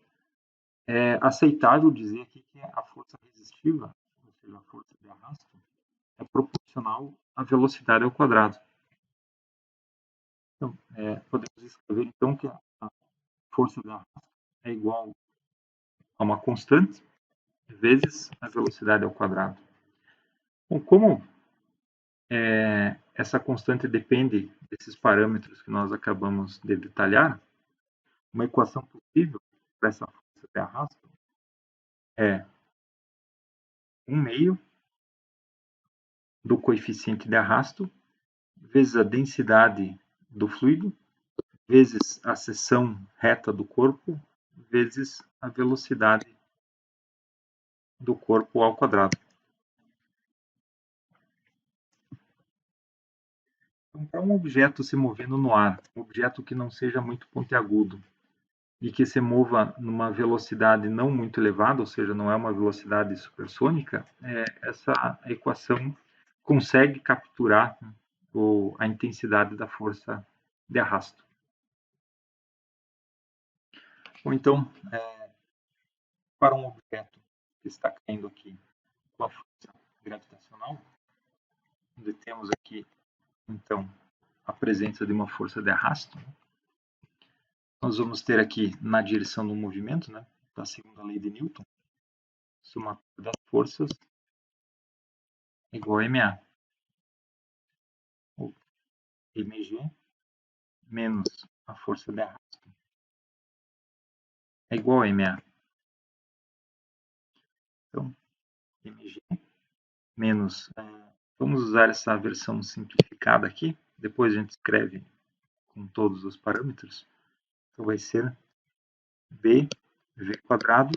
é aceitável dizer aqui que a força resistiva, ou seja, a força de arrasto, é proporcional à velocidade ao quadrado. Então, podemos escrever então que a força de arrasto é igual a uma constante vezes a velocidade ao quadrado. Bom, como essa constante depende desses parâmetros que nós acabamos de detalhar, uma equação possível para essa força de arrasto é 1/2 do coeficiente de arrasto vezes a densidade do fluido vezes a seção reta do corpo vezes a velocidade do corpo ao quadrado. Então, para um objeto se movendo no ar, um objeto que não seja muito pontiagudo e que se mova numa velocidade não muito elevada, ou seja, não é uma velocidade supersônica, essa equação consegue capturar a intensidade da força de arrasto. Ou então, para um objeto que está caindo aqui com a força gravitacional, onde temos aqui, então, a presença de uma força de arrasto, nós vamos ter aqui na direção do movimento, né, da segunda lei de Newton, somatório das forças igual a MA. Ou mg menos a força de arrasto é igual a MA. Então, mg menos... vamos usar essa versão simplificada aqui, depois a gente escreve com todos os parâmetros. Então, vai ser b v quadrado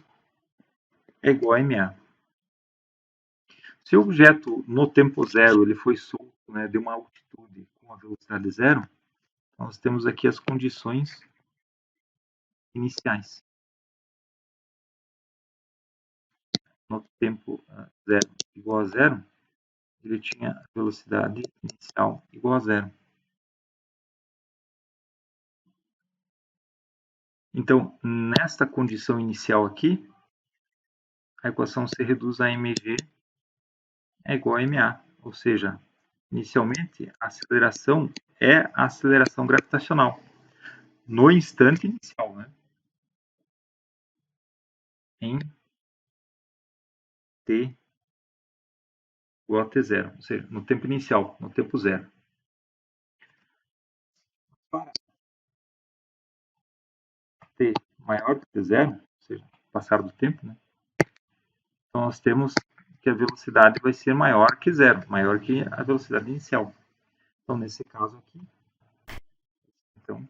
é igual a MA. Se o objeto no tempo zero ele foi solto, né, de uma altitude com a velocidade zero, nós temos aqui as condições iniciais. No tempo zero igual a zero, ele tinha velocidade inicial igual a zero. Então, nesta condição inicial aqui, a equação se reduz a mg é igual a ma, ou seja, inicialmente a aceleração é a aceleração gravitacional no instante inicial, né? Em t igual a t0, ou seja, no tempo inicial, no tempo zero. Para t maior que t0, ou seja, passar do tempo, né? Então nós temos que a velocidade vai ser maior que zero, maior que a velocidade inicial. Então nesse caso aqui, então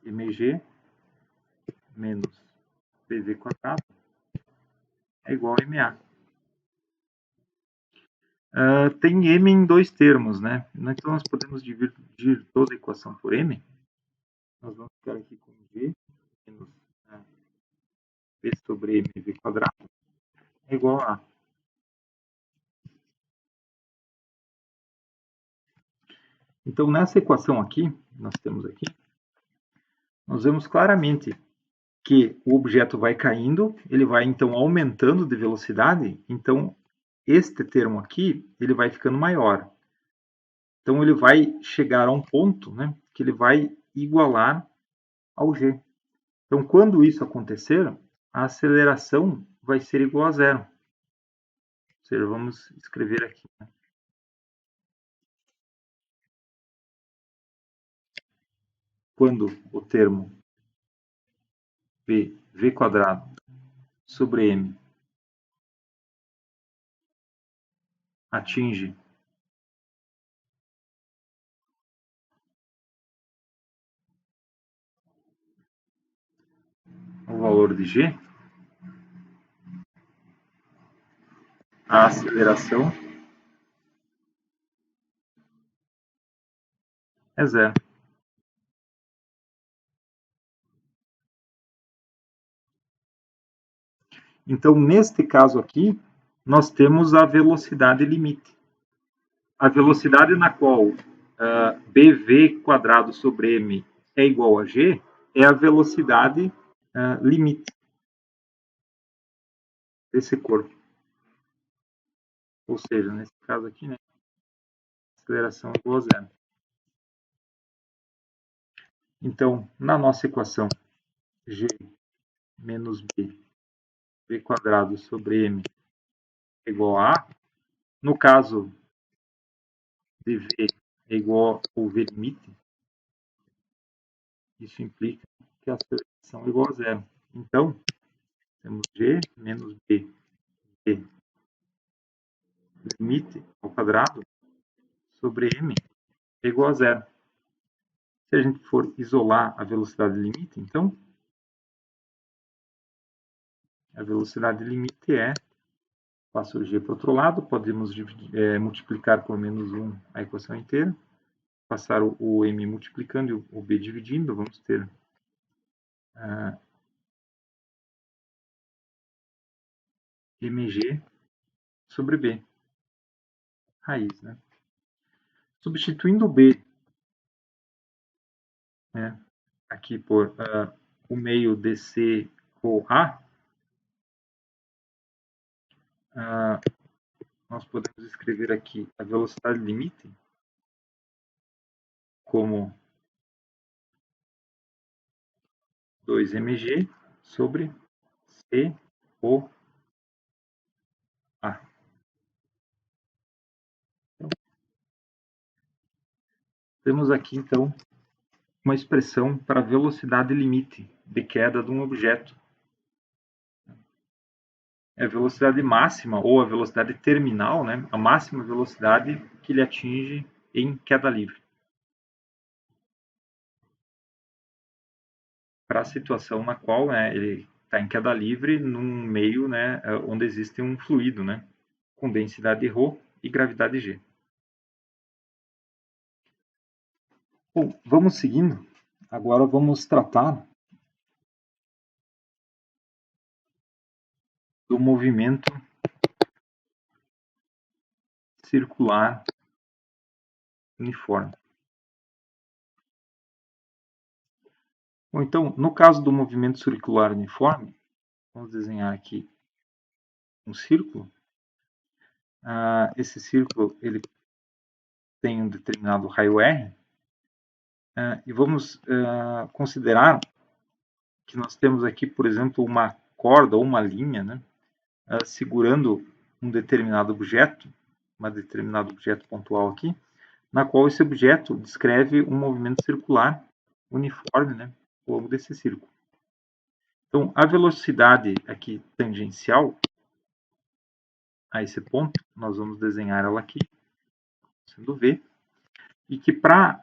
mg menos bv quadrado é igual a ma. Tem m em dois termos, né? Então nós podemos dividir toda a equação por m. Nós vamos ficar aqui com g menos v sobre mv quadrado é igual a A. Então nessa equação aqui, nós temos aqui, nós vemos claramente que o objeto vai caindo, ele vai então aumentando de velocidade, então este termo aqui, ele vai ficando maior. Então ele vai chegar a um ponto, né, que ele vai igualar ao g. Então quando isso acontecer, a aceleração vai ser igual a zero. Ou seja, vamos escrever aqui, né? Quando o termo v quadrado sobre m atinge o valor de g, a aceleração é zero. Então, neste caso aqui, nós temos a velocidade limite. A velocidade na qual bv quadrado sobre m é igual a g é a velocidade limite desse corpo. Ou seja, nesse caso aqui, né, aceleração é igual a zero. Então, na nossa equação, g menos v quadrado sobre m é igual a A. No caso de v é igual ao v limite, isso implica que a aceleração é igual a zero. Então, temos g menos b limite ao quadrado sobre m é igual a zero. Se a gente for isolar a velocidade limite, então, a velocidade limite é, passo o g para o outro lado, podemos multiplicar por menos 1 a equação inteira, passar o m multiplicando e o b dividindo, vamos ter mg sobre b, raiz, né? Substituindo o b, né, aqui por o meio dc ou a, nós podemos escrever aqui a velocidade limite como 2mg sobre c ou a. Então, temos aqui, então, uma expressão para a velocidade limite de queda de um objeto. É a velocidade máxima ou a velocidade terminal, né? A máxima velocidade que ele atinge em queda livre. Para a situação na qual, né, ele está em queda livre num meio, né, onde existe um fluido, né, com densidade ρ e gravidade g. Bom, vamos seguindo. Agora vamos tratar do movimento circular uniforme. Bom, então, no caso do movimento circular uniforme, vamos desenhar aqui um círculo. Esse círculo ele tem um determinado raio R. E vamos considerar que nós temos aqui, por exemplo, uma corda ou uma linha, né, segurando um determinado objeto pontual aqui, na qual esse objeto descreve um movimento circular uniforme, né, ao longo desse círculo. Então, a velocidade aqui tangencial a esse ponto, nós vamos desenhar ela aqui, sendo V, e que para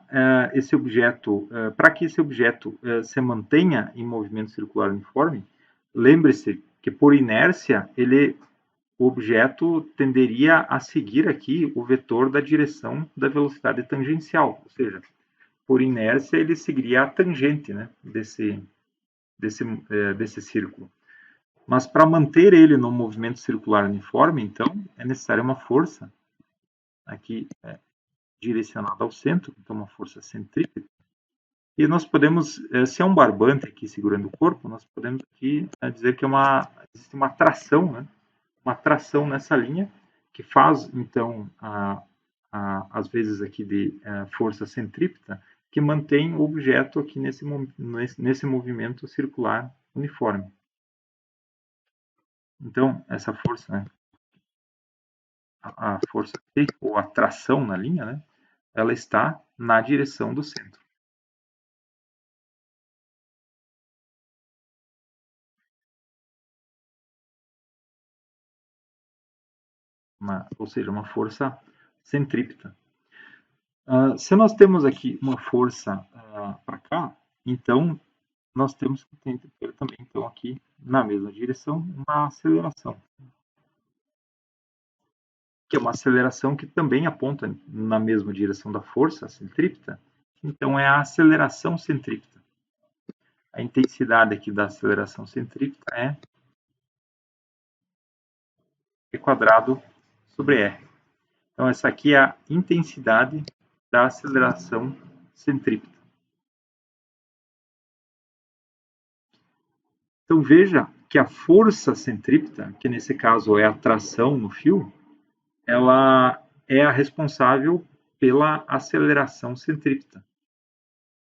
que esse objeto se mantenha em movimento circular uniforme, lembre-se que por inércia o objeto tenderia a seguir aqui o vetor da direção da velocidade tangencial, ou seja, por inércia ele seguiria a tangente, né, desse círculo. Mas para manter ele no movimento circular uniforme, então, é necessária uma força aqui direcionada ao centro, então uma força centrípeta. E nós podemos, se é um barbante aqui segurando o corpo, nós podemos aqui dizer que existe uma tração, né? Uma tração nessa linha, que faz, então, às vezes aqui de força centrípeta, que mantém o objeto aqui nesse movimento circular uniforme. Então, essa força, né, a força T, ou a tração na linha, né, ela está na direção do centro. Ou seja, uma força centrípeta. Se nós temos aqui uma força para cá, então nós temos que ter também, então, aqui na mesma direção, uma aceleração. Que é uma aceleração que também aponta na mesma direção da força centrípeta. Então, é a aceleração centrípeta. A intensidade aqui da aceleração centrípeta é E quadrado sobre R. Então, essa aqui é a intensidade da aceleração centrípeta. Então, veja que a força centrípeta, que nesse caso é a tração no fio, ela é a responsável pela aceleração centrípeta.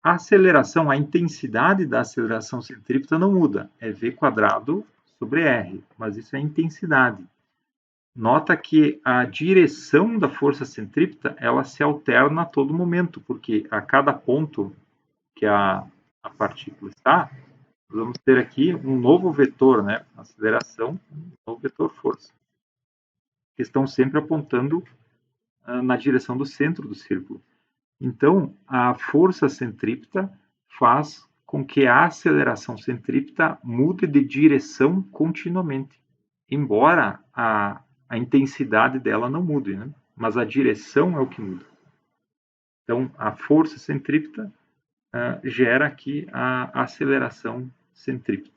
A aceleração, a intensidade da aceleração centrípeta não muda, é V quadrado sobre R, mas isso é intensidade. Nota que a direção da força centrípeta, ela se alterna a todo momento, porque a cada ponto que a partícula está, nós vamos ter aqui um novo vetor, né? Aceleração, um novo vetor força, que estão sempre apontando na direção do centro do círculo. Então, a força centrípeta faz com que a aceleração centrípeta mude de direção continuamente, embora a intensidade dela não mude, né? Mas a direção é o que muda. Então, a força centrípeta gera aqui a aceleração centrípeta.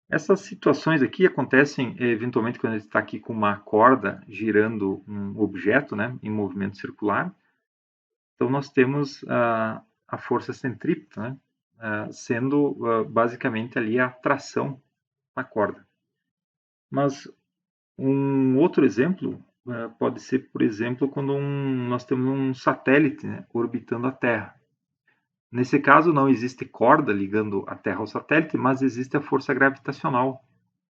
Essas situações aqui acontecem eventualmente quando a gente está aqui com uma corda girando um objeto, né, em movimento circular. Então, nós temos a força centrípeta, né, sendo basicamente ali a tração na corda. Mas um outro exemplo pode ser, por exemplo, quando nós temos um satélite, né, orbitando a Terra. Nesse caso, não existe corda ligando a Terra ao satélite, mas existe a força gravitacional,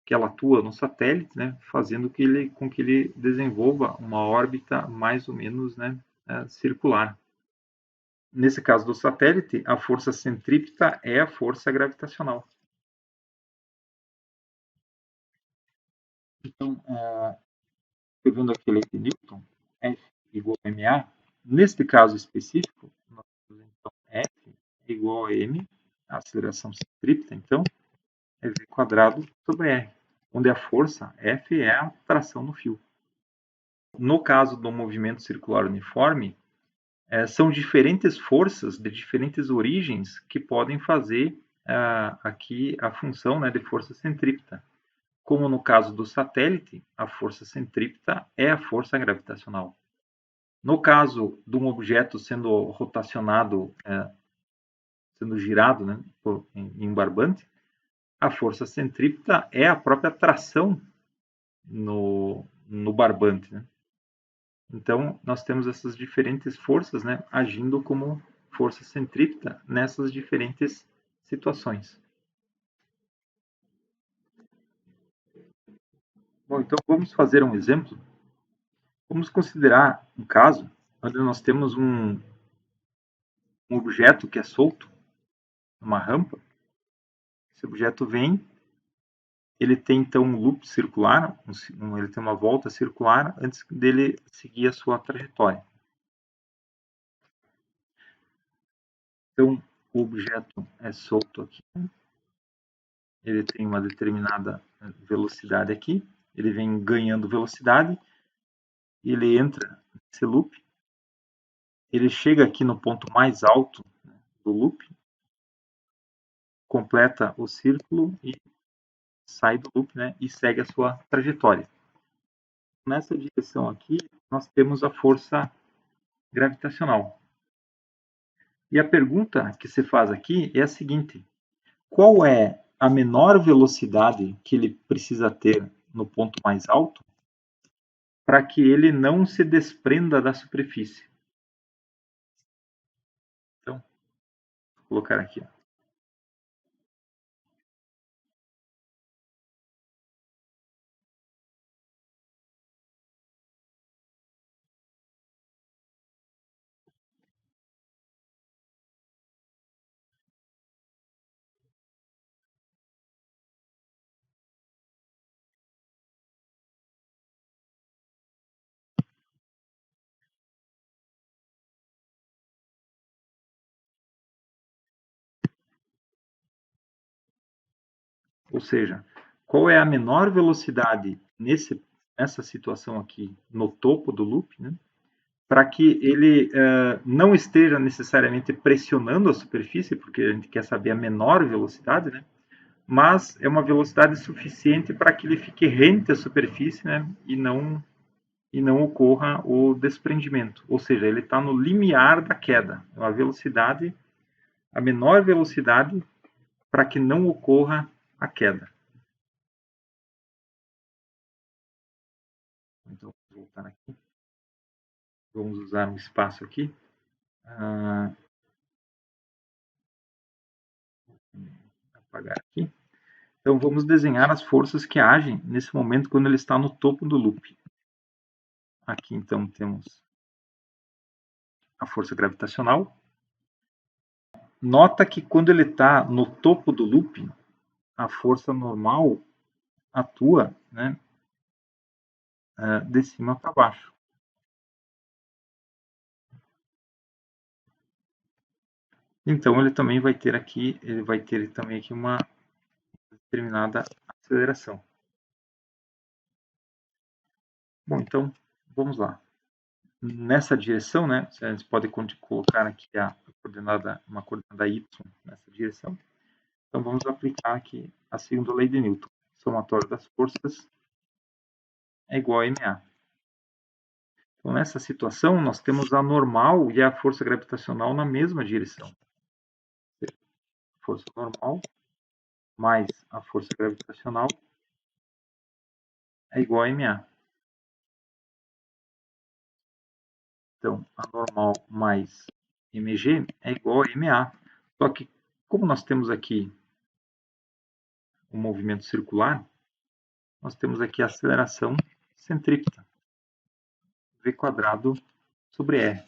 que ela atua no satélite, né, fazendo com que ele desenvolva uma órbita mais ou menos, né, circular. Nesse caso do satélite, a força centrípeta é a força gravitacional. Então, pegando aqui a lei de Newton, F igual a ma, neste caso específico, nós temos então F igual a m, a aceleração centrípeta, então, é v quadrado sobre r, onde a força F é a tração no fio. No caso do movimento circular uniforme, são diferentes forças de diferentes origens que podem fazer aqui a função, né, de força centrípeta. como no caso do satélite, a força centrípeta é a força gravitacional. No caso de um objeto sendo rotacionado, sendo girado, né, em um barbante, a força centrípeta é a própria tração no barbante. Né? Então, nós temos essas diferentes forças, né, agindo como força centrípeta nessas diferentes situações. Bom, então vamos fazer um exemplo. Vamos considerar um caso onde nós temos um objeto que é solto, uma rampa. Esse objeto vem, ele tem então um loop circular, ele tem uma volta circular antes dele seguir a sua trajetória. Então, o objeto é solto aqui, ele tem uma determinada velocidade aqui, ele vem ganhando velocidade, ele entra nesse loop, ele chega aqui no ponto mais alto do loop, completa o círculo e sai do loop, né, e segue a sua trajetória. Nessa direção aqui, nós temos a força gravitacional. E a pergunta que se faz aqui é a seguinte: qual é a menor velocidade que ele precisa ter no ponto mais alto para que ele não se desprenda da superfície? Então, vou colocar aqui. Ou seja, qual é a menor velocidade nessa situação aqui, no topo do loop, né, para que ele não esteja necessariamente pressionando a superfície, porque a gente quer saber a menor velocidade, né, mas é uma velocidade suficiente para que ele fique rente à superfície, né, e não ocorra o desprendimento. Ou seja, ele está no limiar da queda, a menor velocidade para que não ocorra a queda. Então, vou voltar aqui. Vamos usar um espaço aqui. Apagar aqui. Então, vamos desenhar as forças que agem nesse momento quando ele está no topo do loop. Aqui, então, temos a força gravitacional. Nota que quando ele está no topo do loop, a força normal atua, né, de cima para baixo. Então ele também vai ter aqui, uma determinada aceleração. Bom, então vamos lá. Nessa direção, né, a gente pode colocar aqui uma coordenada y nessa direção. Então vamos aplicar aqui a segunda lei de Newton. O somatório das forças é igual a ma. Então nessa situação nós temos a normal e a força gravitacional na mesma direção. Força normal mais a força gravitacional é igual a ma. Então, a normal mais mg é igual a ma. Só que, como nós temos aqui um movimento circular, nós temos aqui a aceleração centrípeta, v² sobre r.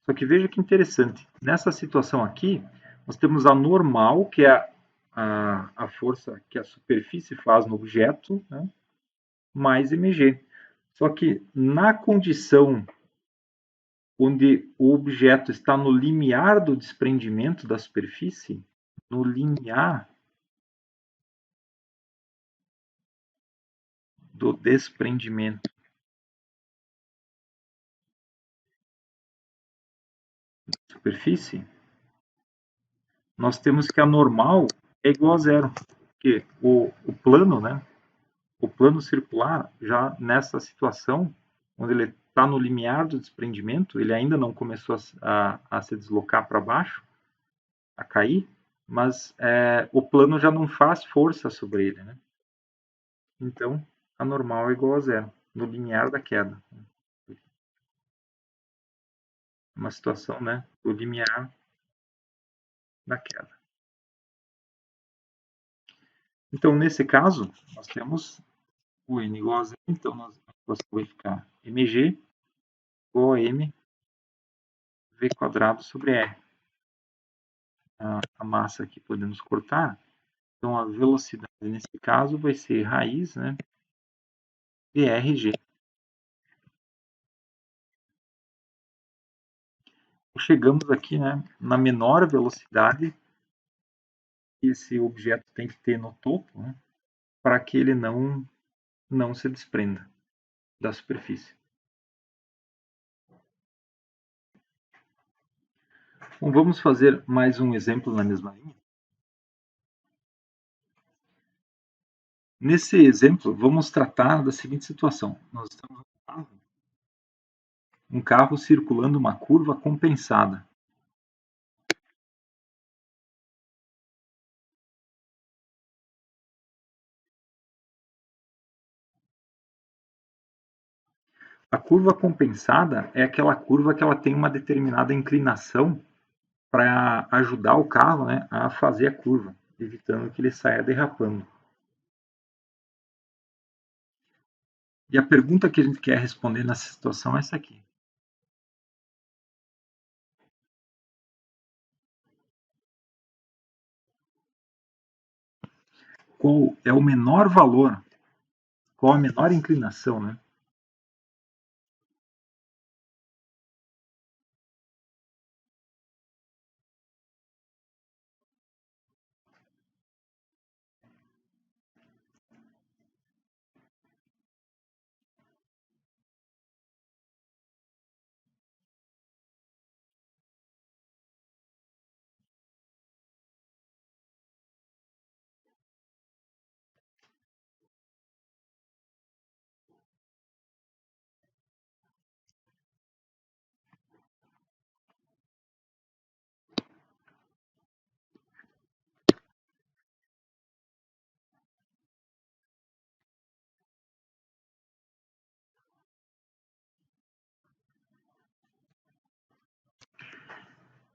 Só que veja que interessante, nessa situação aqui, nós temos a normal, que é a força que a superfície faz no objeto, né, mais mg. Só que na condição onde o objeto está no limiar do desprendimento da superfície, no limiar do desprendimento da superfície, nós temos que a normal é igual a zero, porque o plano, né, O plano circular, já nessa situação, onde ele está no limiar do desprendimento, ele ainda não começou a se deslocar para baixo, a cair, mas o plano já não faz força sobre ele, né? Então, a normal é igual a zero, no limiar da queda. Uma situação, né, do limiar da queda. Então, nesse caso, nós temos o n igual a zero, então a equação vai ficar mg igual a m v quadrado sobre r. A massa aqui podemos cortar, então a velocidade nesse caso vai ser raiz, né, de rg. Chegamos aqui, né, na menor velocidade que esse objeto tem que ter no topo, né, para que ele não se desprenda da superfície. Bom, vamos fazer mais um exemplo na mesma linha. Nesse exemplo, vamos tratar da seguinte situação. Nós temos um carro circulando uma curva compensada. A curva compensada é aquela curva que ela tem uma determinada inclinação para ajudar o carro, né, a fazer a curva, evitando que ele saia derrapando. E a pergunta que a gente quer responder nessa situação é essa aqui. Qual é o menor valor? Qual a menor inclinação, né?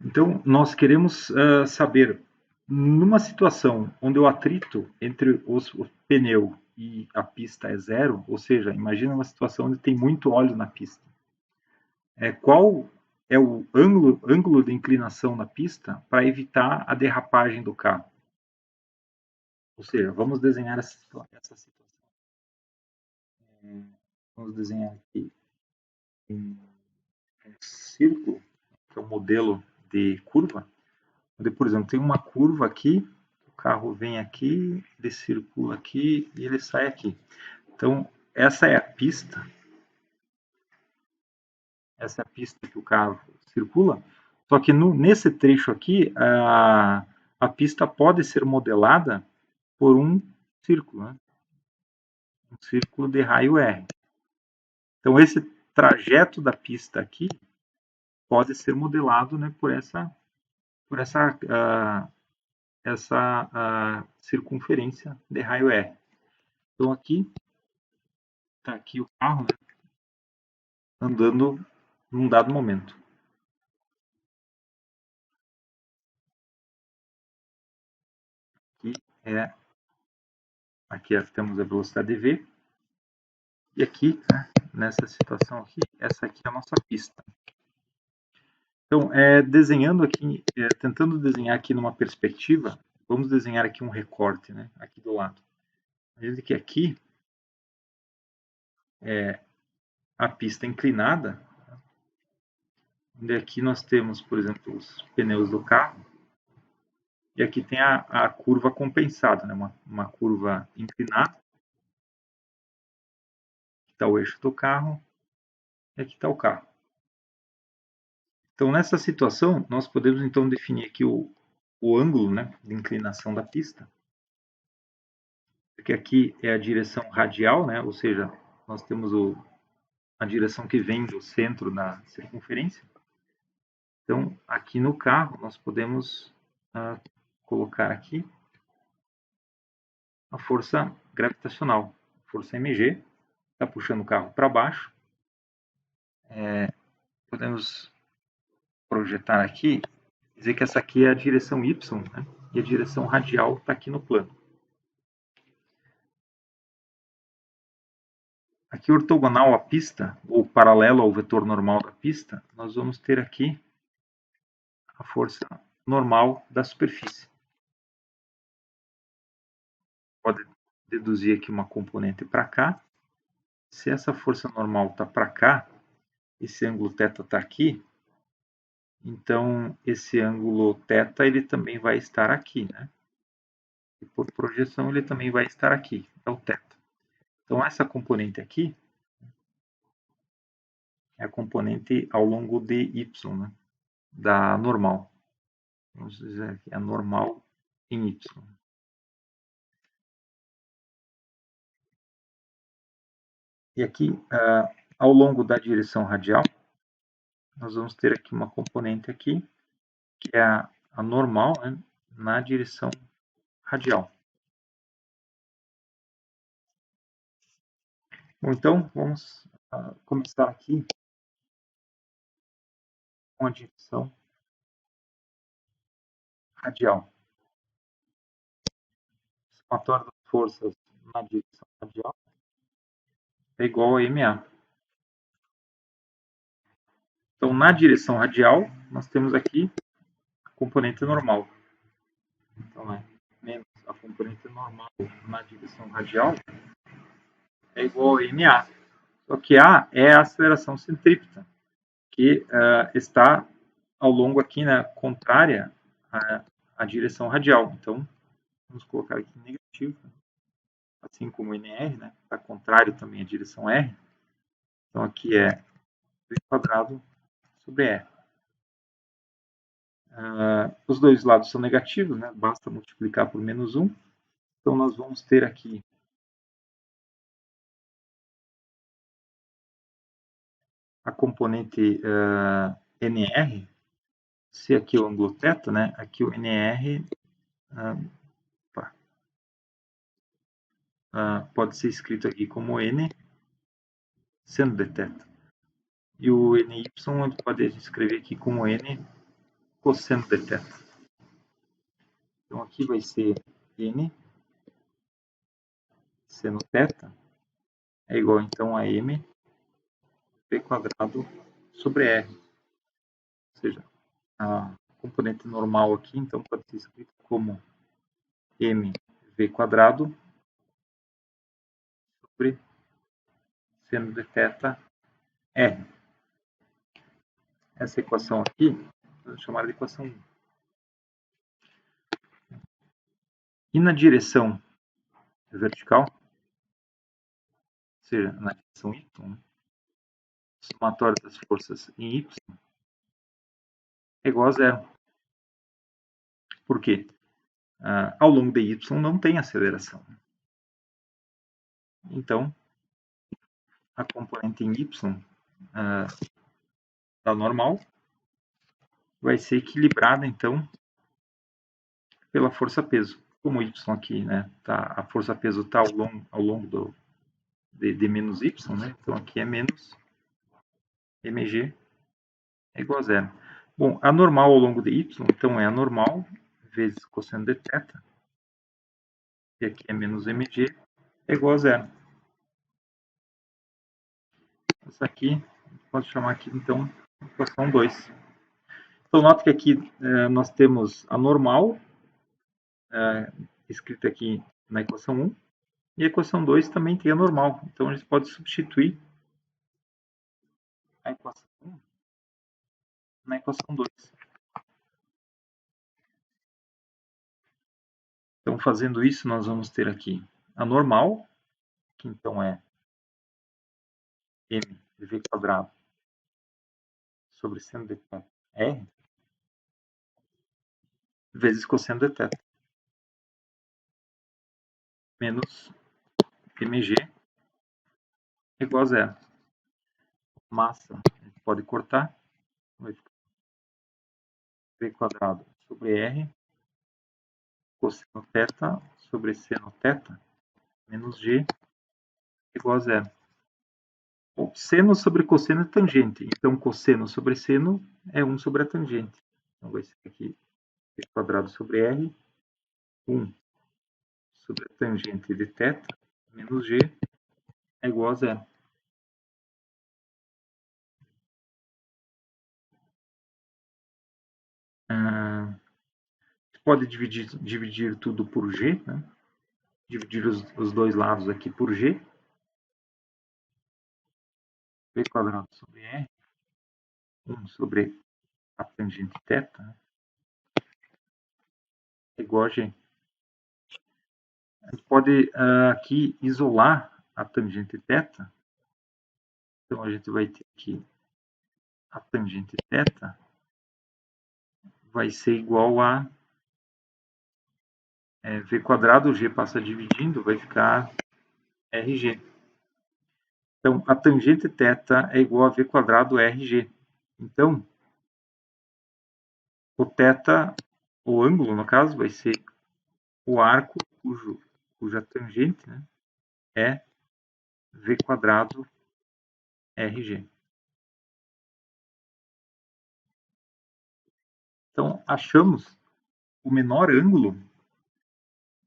Então, nós queremos saber, numa situação onde o atrito entre o pneu e a pista é zero, ou seja, imagina uma situação onde tem muito óleo na pista. Qual é o ângulo de inclinação na pista para evitar a derrapagem do carro? Ou seja, vamos desenhar essa situação. Vamos desenhar aqui um círculo, que é o modelo de curva, onde, por exemplo, tem uma curva aqui, o carro vem aqui, ele circula aqui e ele sai aqui. Então, essa é a pista. Essa é a pista que o carro circula. Só que nesse trecho aqui, a pista pode ser modelada por um círculo, né? Um círculo de raio R. Então, esse trajeto da pista aqui pode ser modelado, né, por essa circunferência de raio R. Então, aqui está aqui o carro, né, andando num dado momento. Aqui temos a velocidade v, e aqui, né, nessa situação aqui, essa aqui é a nossa pista. Então, desenhando aqui, tentando desenhar aqui numa perspectiva, vamos desenhar aqui um recorte, né, aqui do lado. Veja que aqui é a pista inclinada, onde aqui nós temos, por exemplo, os pneus do carro, e aqui tem a curva compensada, né, uma curva inclinada. Aqui está o eixo do carro, e aqui está o carro. Então, nessa situação, nós podemos então definir aqui o ângulo, né, de inclinação da pista. porque aqui é a direção radial, né? Ou seja, nós temos a direção que vem do centro da circunferência. Então, aqui no carro, nós podemos colocar aqui a força gravitacional, força mg, está puxando o carro para baixo. Podemos projetar aqui, dizer que essa aqui é a direção y, né? E a direção radial está aqui no plano. Aqui ortogonal à pista, ou paralelo ao vetor normal da pista, nós vamos ter aqui a força normal da superfície. Pode deduzir aqui uma componente para cá. Se essa força normal está para cá, esse ângulo θ está aqui, então esse ângulo θ ele também vai estar aqui, né? E por projeção ele também vai estar aqui, é o θ. Então essa componente aqui é a componente ao longo de y, né? Da normal. Vamos dizer aqui, a normal em y. E aqui, ao longo da direção radial, nós vamos ter aqui uma componente aqui, que é a normal, né, na direção radial. Bom, então, vamos começar aqui com a direção radial. O somatório das forças na direção radial é igual a MA. Então, na direção radial, nós temos aqui a componente normal. Então, menos a componente normal na direção radial é igual a MA. Só que A é a aceleração centrípeta, que está ao longo aqui, né, contrária à direção radial. Então, vamos colocar aqui negativo, assim como o NR, né, está contrário também à direção R. Então, aqui é V quadrado sobre R. Os dois lados são negativos, né, basta multiplicar por menos 1. Então, nós vamos ter aqui a componente NR, se aqui é o ângulo θ, né, aqui o NR pode ser escrito aqui como N seno de θ. E o NY pode escrever aqui como N cosseno de θ. Então aqui vai ser N seno θ é igual então a M V quadrado sobre R. Ou seja, a componente normal aqui então pode ser escrito como M V quadrado sobre seno de θ R. Essa equação aqui, vamos chamar de equação 1. E na direção vertical, ou seja, na direção Y, o somatório das forças em Y é igual a zero. Por quê? Ao longo de Y não tem aceleração. Então, a componente em Y da normal vai ser equilibrada, então, pela força-peso. Como Y aqui, né, a força-peso está ao longo de menos Y, né, então aqui é menos mg é igual a zero. Bom, a normal ao longo de Y, então, é a normal vezes cosseno de θ, e aqui é menos mg, é igual a zero. Essa aqui, pode chamar aqui, então, equação 2. Então, nota que aqui nós temos a normal, escrita aqui na equação 1, e a equação 2 também tem a normal. Então, a gente pode substituir a equação 1 na equação 2. Então, fazendo isso, nós vamos ter aqui a normal, que então é mv quadrado sobre seno de θ r, vezes cosseno de θ. menos mg igual a zero. Massa, a gente pode cortar, vai ficar v quadrado sobre r, cosseno θ sobre seno θ, menos g igual a zero. Bom, seno sobre cosseno é tangente, então cosseno sobre seno é 1 sobre a tangente. Então vai ser aqui v quadrado sobre r, 1 sobre a tangente de θ, menos g é igual a zero. Pode dividir tudo por g, né? Dividir os dois lados aqui por g. V quadrado sobre r, 1 sobre a tangente θ, né? É igual a g. A gente pode aqui isolar a tangente θ. Então a gente vai ter aqui a tangente θ vai ser igual a v quadrado, o g passa dividindo, vai ficar rg. Então, a tangente θ é igual a v quadrado rg. Então, o θ, o ângulo, no caso, vai ser o arco cuja tangente, né, é v quadrado rg. Então, achamos o menor ângulo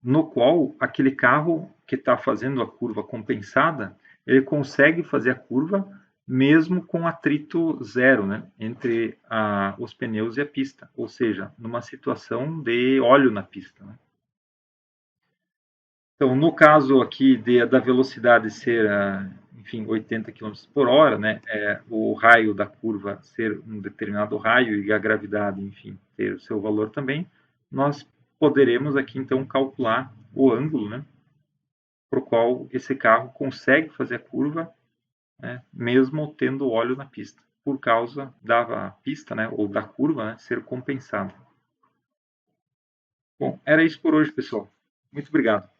no qual aquele carro que está fazendo a curva compensada, ele consegue fazer a curva mesmo com atrito zero, né, entre os pneus e a pista, ou seja, numa situação de óleo na pista, né? Então, no caso aqui da velocidade ser, enfim, 80 km por hora, né, o raio da curva ser um determinado raio e a gravidade, enfim, ter o seu valor também, nós poderemos aqui, então, calcular o ângulo, né, para o qual esse carro consegue fazer a curva, né, mesmo tendo óleo na pista, por causa da pista, né, ou da curva, né, ser compensada. Bom, era isso por hoje, pessoal. Muito obrigado.